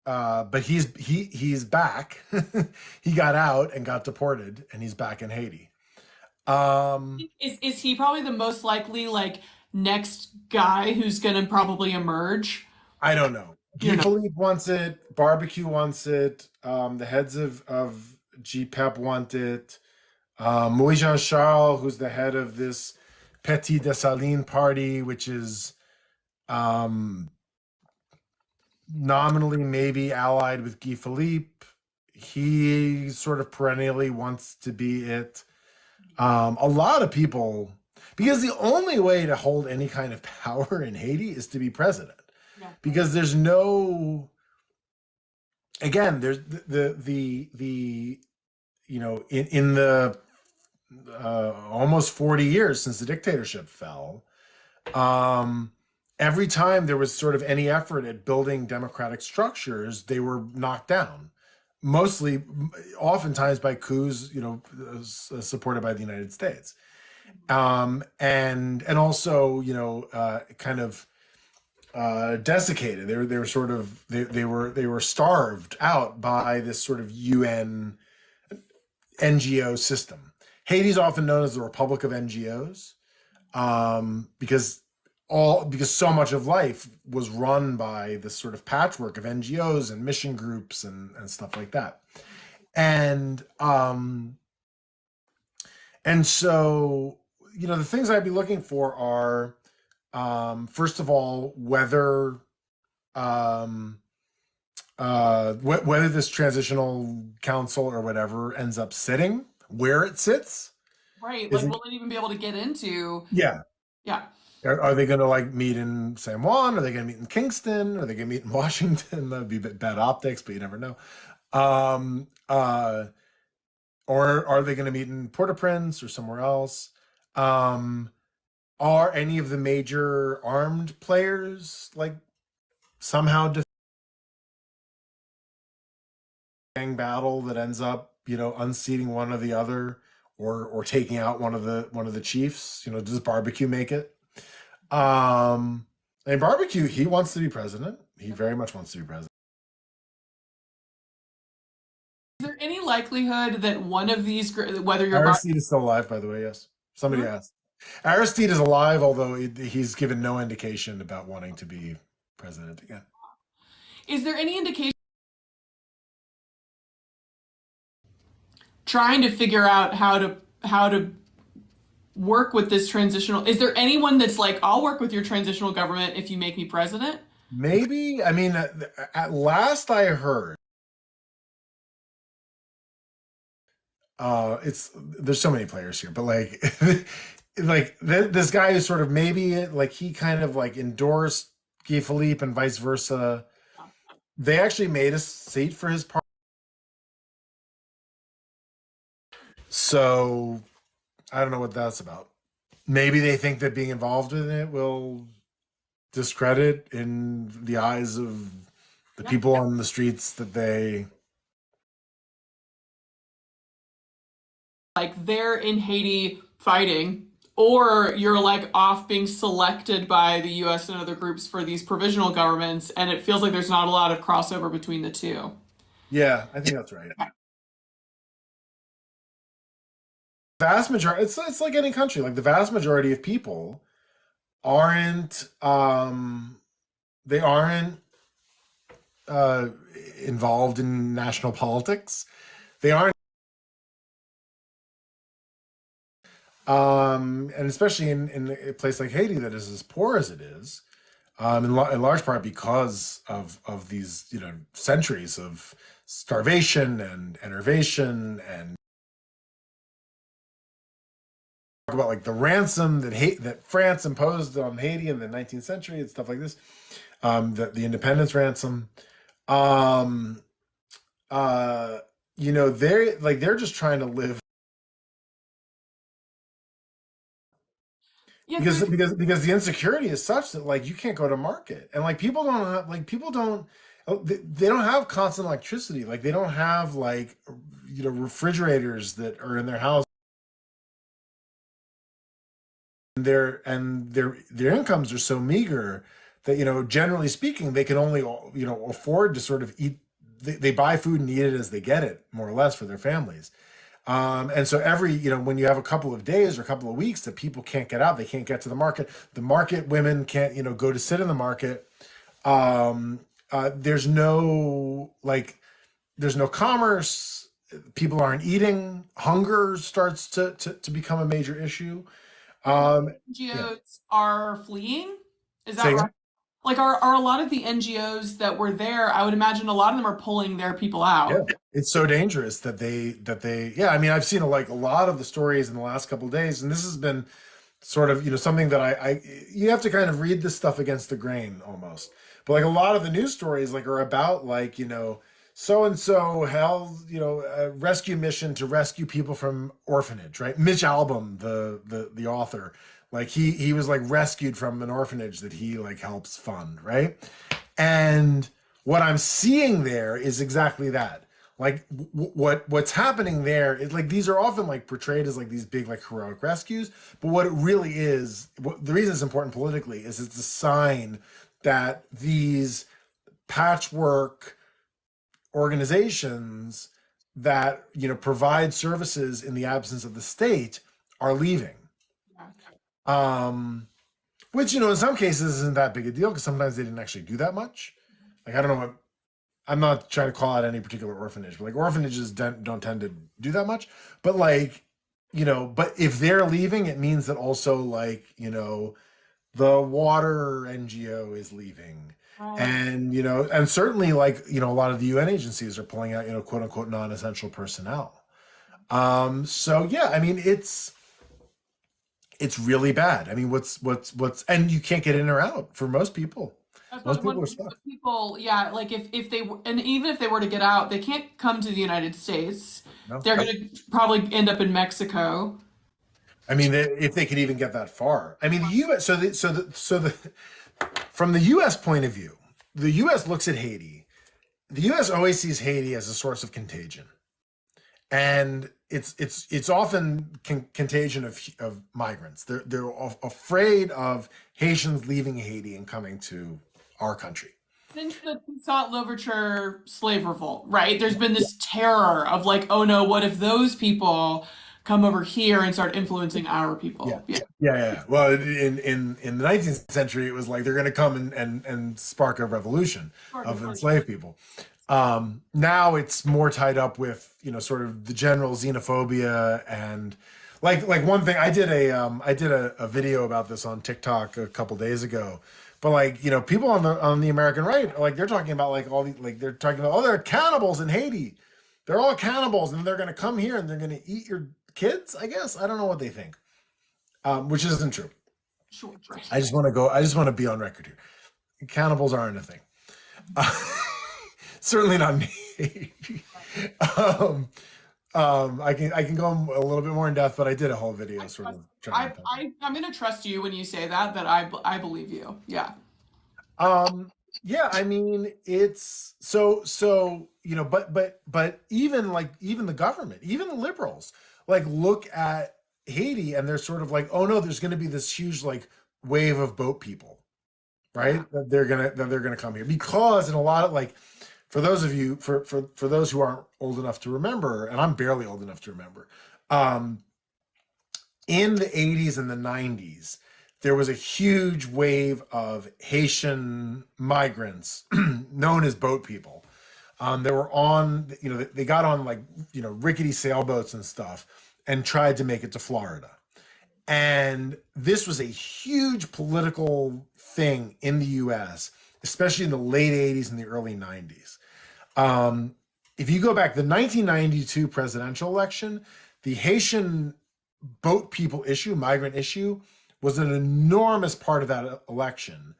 but he's back. He got out and got deported, and he's back in Haiti. Um, Is he probably the most likely like next guy who's gonna probably emerge? I don't know. You Guy know. Philippe wants it. Barbecue wants it. The heads of GPEP want it. Moise Jean Charles, who's the head of this Petit Dessalines party, which is um, nominally maybe allied with Guy Philippe. He sort of perennially wants to be it. A lot of people, because the only way to hold any kind of power in Haiti is to be president, Yeah. because there's no, again, there's the in the almost 40 years since the dictatorship fell, um, every time there was sort of any effort at building democratic structures, they were knocked down. Mostly, oftentimes by coups, supported by the United States, and also, kind of desiccated. They were sort of they were starved out by this sort of UN NGO system. Haiti's often known as the Republic of NGOs, because so much of life was run by this sort of patchwork of NGOs and mission groups and stuff like that. And so, the things I'd be looking for are, first of all, um, whether this transitional council or whatever ends up sitting, where it sits. Right. Is Like it? will it even be able to get into? Yeah. Yeah. Are they going to like meet in San Juan? Are they going to meet in Kingston? Are they going to meet in Washington? That would be bad optics, but you never know. Um, uh, or are they going to meet in Port-au-Prince or somewhere else? Um, are any of the major armed players like somehow defending battle that ends up, unseating one or the other, or taking out one of the chiefs? Does barbecue make it? And barbecue, he wants to be president. He very much wants to be president. Is there any likelihood that one of these, whether you're Aristide is still alive, by the way. Yes, somebody asked. Aristide is alive, although he's given no indication about wanting to be president again. is there any indication trying to figure out how to work with this transitional? Is there anyone that's like, I'll work with your transitional government if you make me president? Maybe. I mean, at last I heard, it's there's so many players here, but like, this guy is sort of maybe like he kind of like endorsed Guy Philippe and vice versa. They actually made a seat for his party, so I don't know what that's about. Maybe they think that being involved in it will discredit in the eyes of the Yeah. people on the streets that they. Like they're in Haiti fighting, or you're like off being selected by the US and other groups for these provisional governments, and it feels like there's not a lot of crossover between the two. Yeah, I think that's right. Vast majority, it's like any country. Like the vast majority of people aren't they aren't uh involved in national politics. They aren't and especially in a place like Haiti that is as poor as it is, in large part because of these, centuries of starvation and enervation, and talk about like the ransom that France imposed on Haiti in the 19th century and stuff like this, the independence ransom. Um, uh, they're just trying to live Yeah, because the insecurity is such that like you can't go to market, and like people don't they don't have constant electricity, like they don't have like refrigerators that are in their house, and their incomes are so meager that generally speaking they can only afford to sort of eat. They buy food and eat it as they get it, more or less, for their families. And so when you have a couple of days or a couple of weeks that people can't get out, they can't get to the market women can't, go to sit in the market. There's no commerce. People aren't eating. Hunger starts to become a major issue. Yeah. NGOs are fleeing. Is Say that again? right? Like, are a lot of the NGOs that were there? I would imagine a lot of them are pulling their people Yeah. out. It's so dangerous that they yeah, I mean, I've seen like a lot of the stories in the last couple of days, and this has been sort of something that I you have to kind of read this stuff against the grain almost, but like a lot of the news stories like are about like so and so held a rescue mission to rescue people from orphanage, right? Mitch Albom, the author, like he was like rescued from an orphanage that he like helps fund, right? And what I'm seeing there is exactly that. Like what's happening there is like these are often like portrayed as like these big like heroic rescues, but what it really is, the reason it's important politically is it's a sign that these patchwork organizations that provide services in the absence of the state are leaving. Um, which in some cases isn't that big a deal because sometimes they didn't actually do that much. Like I don't know what I'm not trying to call out any particular orphanage, but like orphanages don't tend to do that much. But like, but if they're leaving, it means that also like, the water NGO is leaving. Right. And certainly like, a lot of the UN agencies are pulling out, quote unquote, non-essential personnel. So yeah, I mean, it's really bad. I mean, and you can't get in or out for most people. That's what I Most was people are wondering. stuck. But people, yeah, like if they and even if they were to get out, they can't come to the United States. No, They're going to probably end up in Mexico. I mean, if they could even get that far. I mean, the U.S. From the U.S. point of view, the U.S. looks at Haiti. The U.S. always sees Haiti as a source of contagion, and it's often contagion of migrants. They're afraid of Haitians leaving Haiti and coming to our country. Since the Toussaint Louverture slave revolt, right? There's been this terror of like, oh no, what if those people come over here and start influencing our Yeah. people? Yeah. Yeah. Well, in the 19th century, it was like they're going to come and spark a revolution of enslaved people. Now it's more tied up with, sort of the general xenophobia and like one thing I did a video about this on TikTok a couple days ago. But like, people on the American right, like they're talking about like all the like they're talking about, oh, they're cannibals in Haiti. They're all cannibals and they're going to come here and they're going to eat your kids, I guess. I don't know what they think. Which isn't true. Sure, right. I just want to be on record here. Cannibals aren't a thing. Certainly not me. um, I can go a little bit more in depth, but I did a whole video I sort trust of trying to I, unpack it. I'm gonna trust you when you say that, I believe you. Yeah. Yeah, I mean, it's so, but even the government, even the liberals, like look at Haiti and they're sort of like, oh no, there's going to be this huge like wave of boat people, Yeah. right? That they're gonna come here because in a lot of like, for those of you for those who aren't old enough to remember, and I'm barely old enough to remember, um, in the 80s and the 90s, there was a huge wave of Haitian migrants known as boat people. They were on, they got on like, rickety sailboats and stuff and tried to make it to Florida. And this was a huge political thing in the US, especially in the late 80s and the early 90s. Um, if you go back, the 1992 presidential election, the Haitian boat people issue, migrant issue, was an enormous part of that election.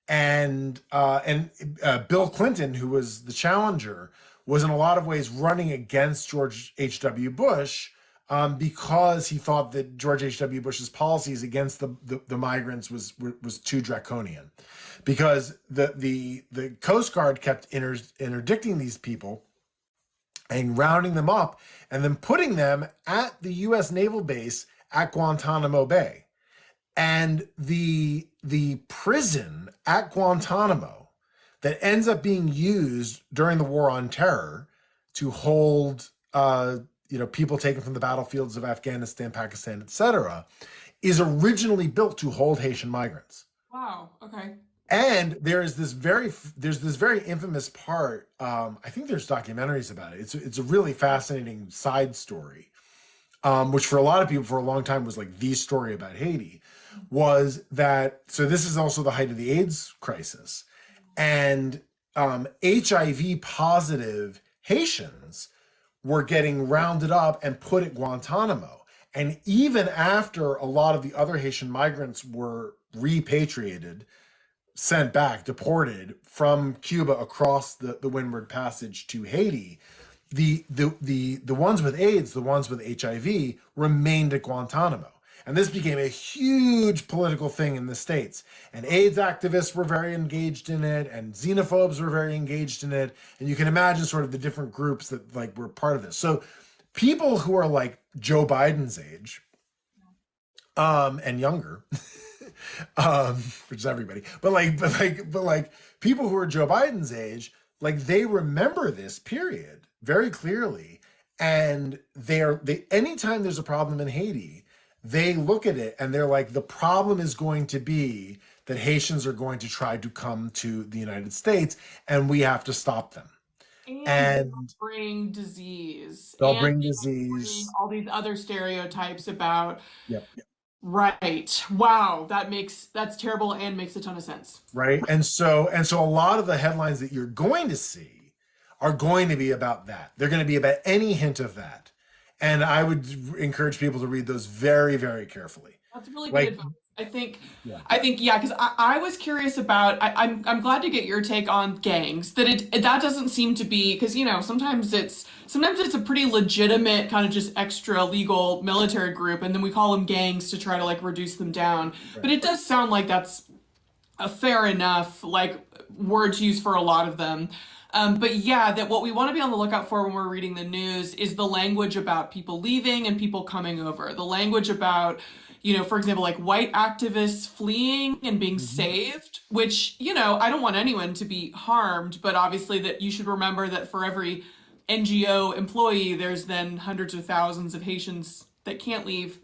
And Bill Clinton, who was the challenger, was in a lot of ways running against George H.W. Bush, because he thought that George H.W. Bush's policies against the migrants was too draconian, because the Coast Guard kept interdicting these people and rounding them up and then putting them at the U.S. naval base at Guantanamo Bay. And the prison at Guantanamo that ends up being used during the War on Terror to hold people taken from the battlefields of Afghanistan, Pakistan, etc., is originally built to hold Haitian migrants. Wow. Okay. And there's this very infamous part. I think there's documentaries about it. It's a really fascinating side story, which for a lot of people for a long time was like the story about Haiti. Was that so? This is also the height of the AIDS crisis, and HIV positive Haitians were getting rounded up and put at Guantanamo. And even after a lot of the other Haitian migrants were repatriated, sent back, deported from Cuba across the Windward Passage to Haiti, the ones with AIDS, the ones with HIV, remained at Guantanamo. And this became a huge political thing in the States. And AIDS activists were very engaged in it, and xenophobes were very engaged in it. And you can imagine sort of the different groups that like were part of this. So people who are like Joe Biden's age, and younger, um, which is everybody, but like people who are Joe Biden's age, like they remember this period very clearly, and they anytime there's a problem in Haiti, they look at it and they're like, the problem is going to be that Haitians are going to try to come to the United States, and we have to stop them, And and bring disease, they'll and bring bring disease. all these other stereotypes about, Yep. right. Wow, that's terrible and makes a ton of sense. Right, and so a lot of the headlines that you're going to see are going to be about that. They're going to be about any hint of that, and I would encourage people to read those very, very carefully. That's really good Like, advice. I think, Yeah. yeah, because I was curious about. I'm glad to get your take on gangs. That that doesn't seem to be because sometimes it's a pretty legitimate kind of just extra legal military group, and then we call them gangs to try to like reduce them down. But Right. it does sound like that's a fair enough like word to use for a lot of them. But yeah, that what we want to be on the lookout for when we're reading the news is the language about people leaving and people coming over. The language about, for example, like white activists fleeing and being Mhm. saved, which, I don't want anyone to be harmed, but obviously that you should remember that for every NGO employee, there's then hundreds of thousands of Haitians that can't leave,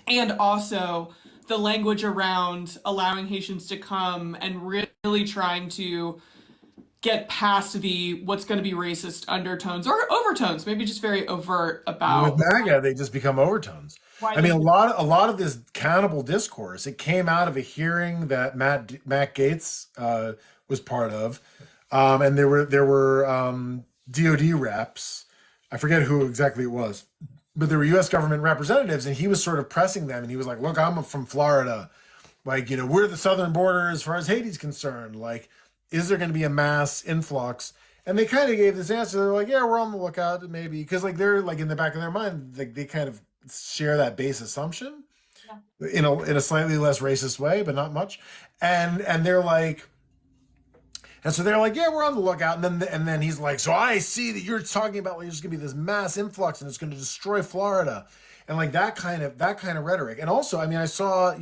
and also the language around allowing Haitians to come and really trying to get past the what's going to be racist undertones or overtones, maybe just very overt With about MAGA, they just become overtones. why I mean, they. a lot of this cannibal discourse, it came out of a hearing that Matt Gaetz was part of, and there were DoD reps. I forget who exactly it was, but there were U.S. government representatives, and he was sort of pressing them, and he was like, "Look, I'm from Florida. Like, we're the southern border as far as Haiti's concerned. Like, is there going to be a mass influx?" And they kind of gave this answer. They're like, "Yeah, we're on the lookout, maybe," because like they're like in the back of their mind, like they kind of share that base assumption in a slightly less racist way, but not much. And they're like, and so they're like, "Yeah, we're on the lookout." And then he's like, "So I see that you're talking about like there's going to be this mass influx and it's going to destroy Florida." And like that kind of rhetoric. And also, I mean, I saw,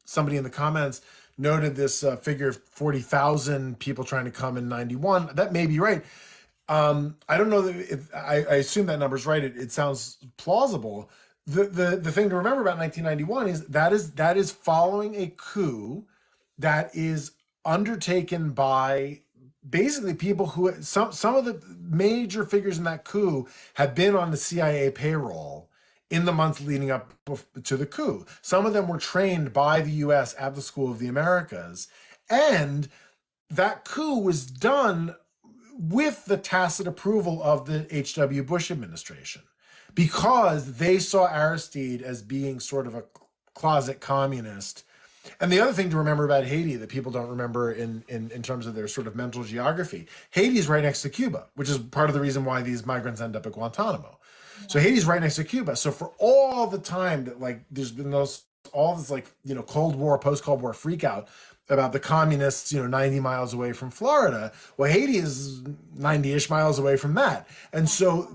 somebody in the comments noted this figure of 40,000 people trying to come in 91. That may be right. I don't know that if I assume that number's right. It sounds plausible. The thing to remember about 1991 is that is following a coup that is undertaken by basically people who some of the major figures in that coup have been on the CIA payroll in the months leading up to the coup. Some of them were trained by the US at the School of the Americas, and that coup was done with the tacit approval of the H.W. Bush administration because they saw Aristide as being sort of a closet communist. And the other thing to remember about Haiti that people don't remember in terms of their sort of mental geography, Haiti's right next to Cuba, which is part of the reason why these migrants end up at Guantanamo. So Haiti's right next to Cuba. So for all the time that like there's been all this like, Cold War, post-Cold War freak out about the communists, 90 miles away from Florida. Well, Haiti is 90-ish miles away from that. And so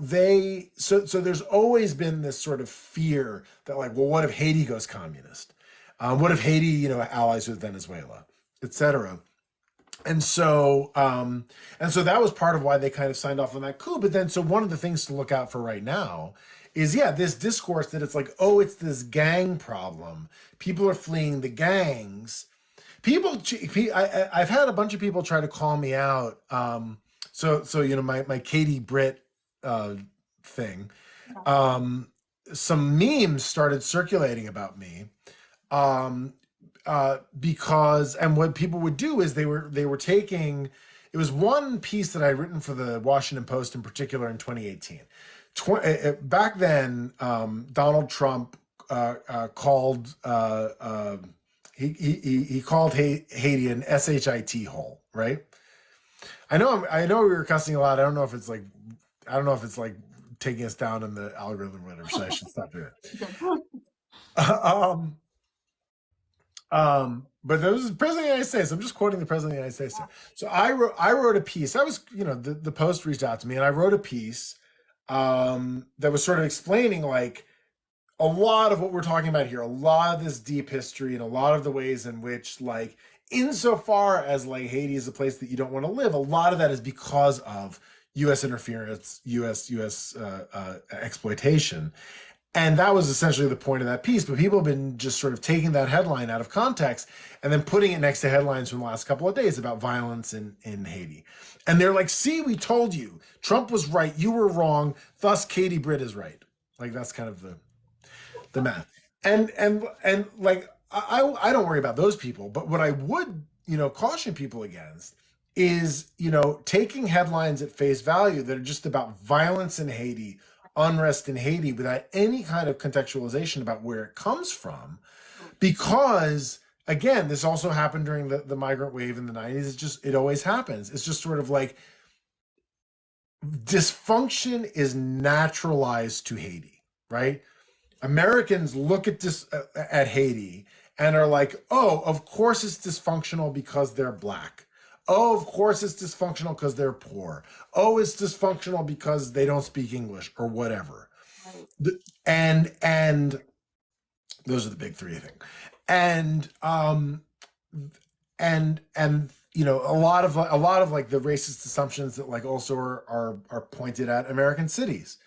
so there's always been this sort of fear that like, well, what if Haiti goes communist? What if Haiti, allies with Venezuela, et cetera? And so that was part of why they kind of signed off on that coup. But then, so one of the things to look out for right now is, yeah, this discourse that it's like, oh, it's this gang problem. People are fleeing the gangs. I've had a bunch of people try to call me out. So my Katie Britt uh, thing. Um, some memes started circulating about me, um, because and what people would do is they were taking, it was one piece that I'd written for the Washington Post in particular in 2018. Back then, Donald Trump called he called Haiti an shit hole, right? I know we were cussing a lot. I don't know if it's like taking us down in the algorithm or whatever, so I should stop doing it. But that was the president of the United States. I'm just quoting the president of the United States there. So I wrote a piece. I was, the Post reached out to me and I wrote a piece that was sort of explaining like a lot of what we're talking about here, a lot of this deep history and a lot of the ways in which like insofar as like Haiti is a place that you don't want to live, a lot of that is because of US interference, US exploitation. And that was essentially the point of that piece. But people have been just sort of taking that headline out of context and then putting it next to headlines from the last couple of days about violence in Haiti. And they're like, see, we told you. Trump was right. You were wrong. Thus, Katie Britt is right. Like, that's kind of the math. And like, I don't worry about those people. But what I would, caution people against is, taking headlines at face value that are just about violence in Haiti, unrest in Haiti, without any kind of contextualization about where it comes from. because again, this also happened during the migrant wave in the 90s. It's just, it always happens. It's just sort of like dysfunction is naturalized to Haiti, right? Americans look at this at Haiti and are like, "Oh, of course it's dysfunctional because they're black. Oh, of course it's dysfunctional because they're poor. Oh, it's dysfunctional because they don't speak English or whatever." Right. And those are the big three, I think. And and a lot of like the racist assumptions that like also are pointed at American cities.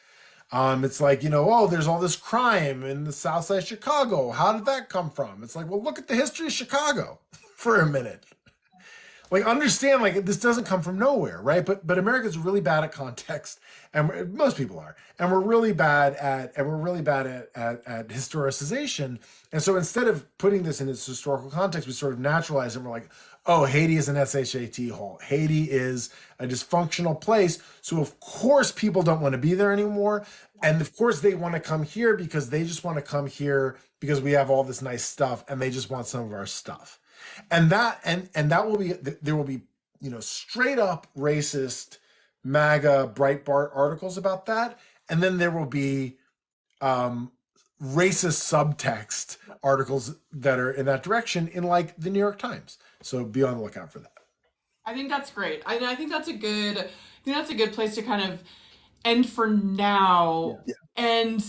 It's like, oh, there's all this crime in the South Side of Chicago. How did that come from? It's like, well, look at the history of Chicago for a minute. Like, understand, like, this doesn't come from nowhere, right? But America's really bad at context, and most people are, and we're really bad at historicization. And so instead of putting this in its historical context, we sort of naturalize it. And we're like, oh, Haiti is an SHAT hole. Haiti is a dysfunctional place. So of course people don't want to be there anymore. And of course they want to come here because they just want to come here because we have all this nice stuff and they just want some of our stuff. And that will be, there will be, straight up racist MAGA Breitbart articles about that. And then there will be racist subtext articles that are in that direction in like the New York Times. So be on the lookout for that. I think that's great. I think that's a good place to kind of end for now. Yeah. And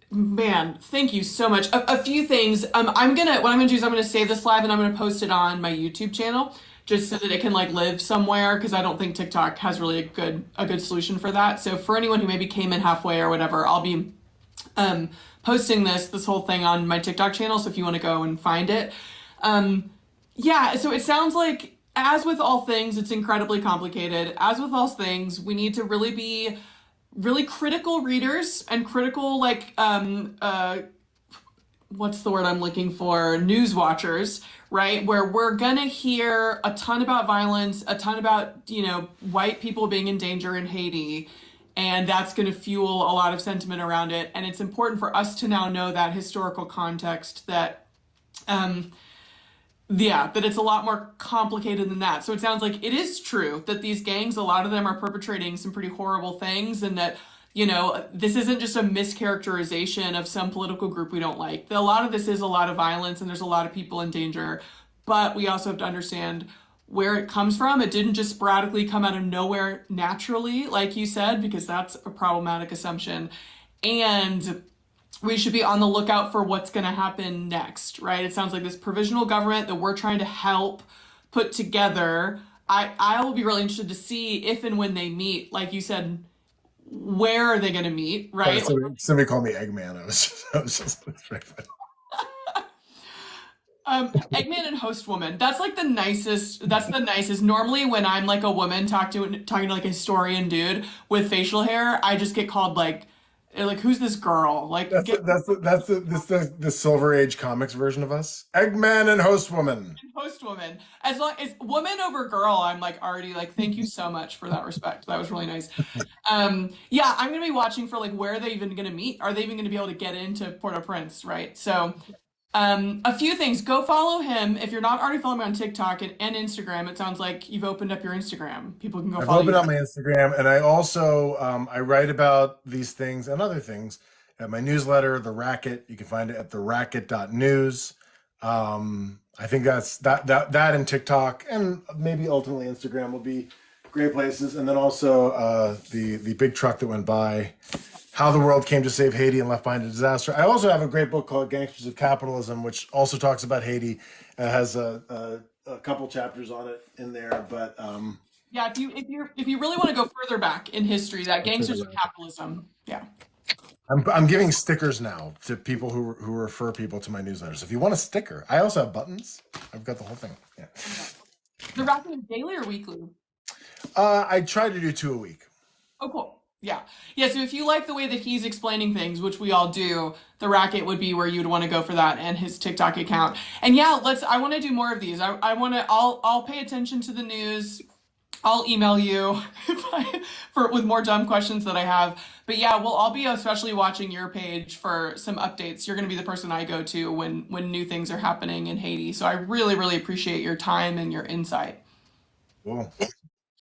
man, thank you so much. A few things. What I'm gonna do is I'm gonna save this live and I'm gonna post it on my YouTube channel just so that it can like live somewhere because I don't think TikTok has really a good solution for that. So for anyone who maybe came in halfway or whatever, I'll be posting this whole thing on my TikTok channel. So if you want to go and find it, yeah. So it sounds like, as with all things, it's incredibly complicated. As with all things, we need to really be really critical readers and critical like what's the word I'm looking for? News watchers, right? Where we're gonna hear a ton about violence, a ton about, white people being in danger in Haiti, and that's gonna fuel a lot of sentiment around it. And it's important for us to now know that historical context that um yeah, that it's a lot more complicated than that. So it sounds like it is true that these gangs, a lot of them are perpetrating some pretty horrible things, and that, this isn't just a mischaracterization of some political group we don't like. A lot of this is a lot of violence and there's a lot of people in danger. But we also have to understand where it comes from. It didn't just sporadically come out of nowhere naturally, like you said, because that's a problematic assumption. And we should be on the lookout for what's going to happen next, right? It sounds like this provisional government that we're trying to help put together. I will be really interested to see if and when they meet, like you said, where are they going to meet, Sorry, right? somebody called me Eggman. I was just it's very funny. Eggman and host woman. That's like the nicest. That's the nicest. Normally, when I'm like a woman talking to like a historian dude with facial hair, I just get called like who's this girl? Like That's get the, that's the, that's the, this the Silver Age comics version of us. Eggman and Host Woman. host woman. As long as woman over girl, I'm like already like thank you so much for that respect. That was really nice. Yeah, I'm gonna be watching for like where are they even gonna meet? Are they even gonna be able to get into Port-au-Prince, right? So a few things. Go follow him if you're not already following me on TikTok and Instagram. It sounds like you've opened up your Instagram. People can go I've follow you opened up there. my Instagram, and I also I write about these things and other things at my newsletter, The Racket. You can find it at theracket.news. I think that and TikTok and maybe ultimately Instagram will be great places. And then also the big truck that went by, How the World Came to Save Haiti and Left Behind a Disaster. I also have a great book called Gangsters of Capitalism, which also talks about Haiti. It has a couple chapters on it in there, but Yeah, if you really want to go further back in history, that that's it. gangsters of capitalism. Yeah. I'm giving stickers now to people who refer people to my newsletters. If you want a sticker, I also have buttons. I've got the whole thing. Yeah. The wrapping is daily or weekly? I try to do two a week. Oh, cool. Yeah. Yeah. So if you like the way that he's explaining things, which we all do, the racket would be where you'd want to go for that and his TikTok account. And yeah, I want to do more of these. I want to, I'll pay attention to the news. I'll email you with more dumb questions that I have. But yeah, well, I'll be especially watching your page for some updates. You're going to be the person I go to when new things are happening in Haiti. So I really, really appreciate your time and your insight. Cool.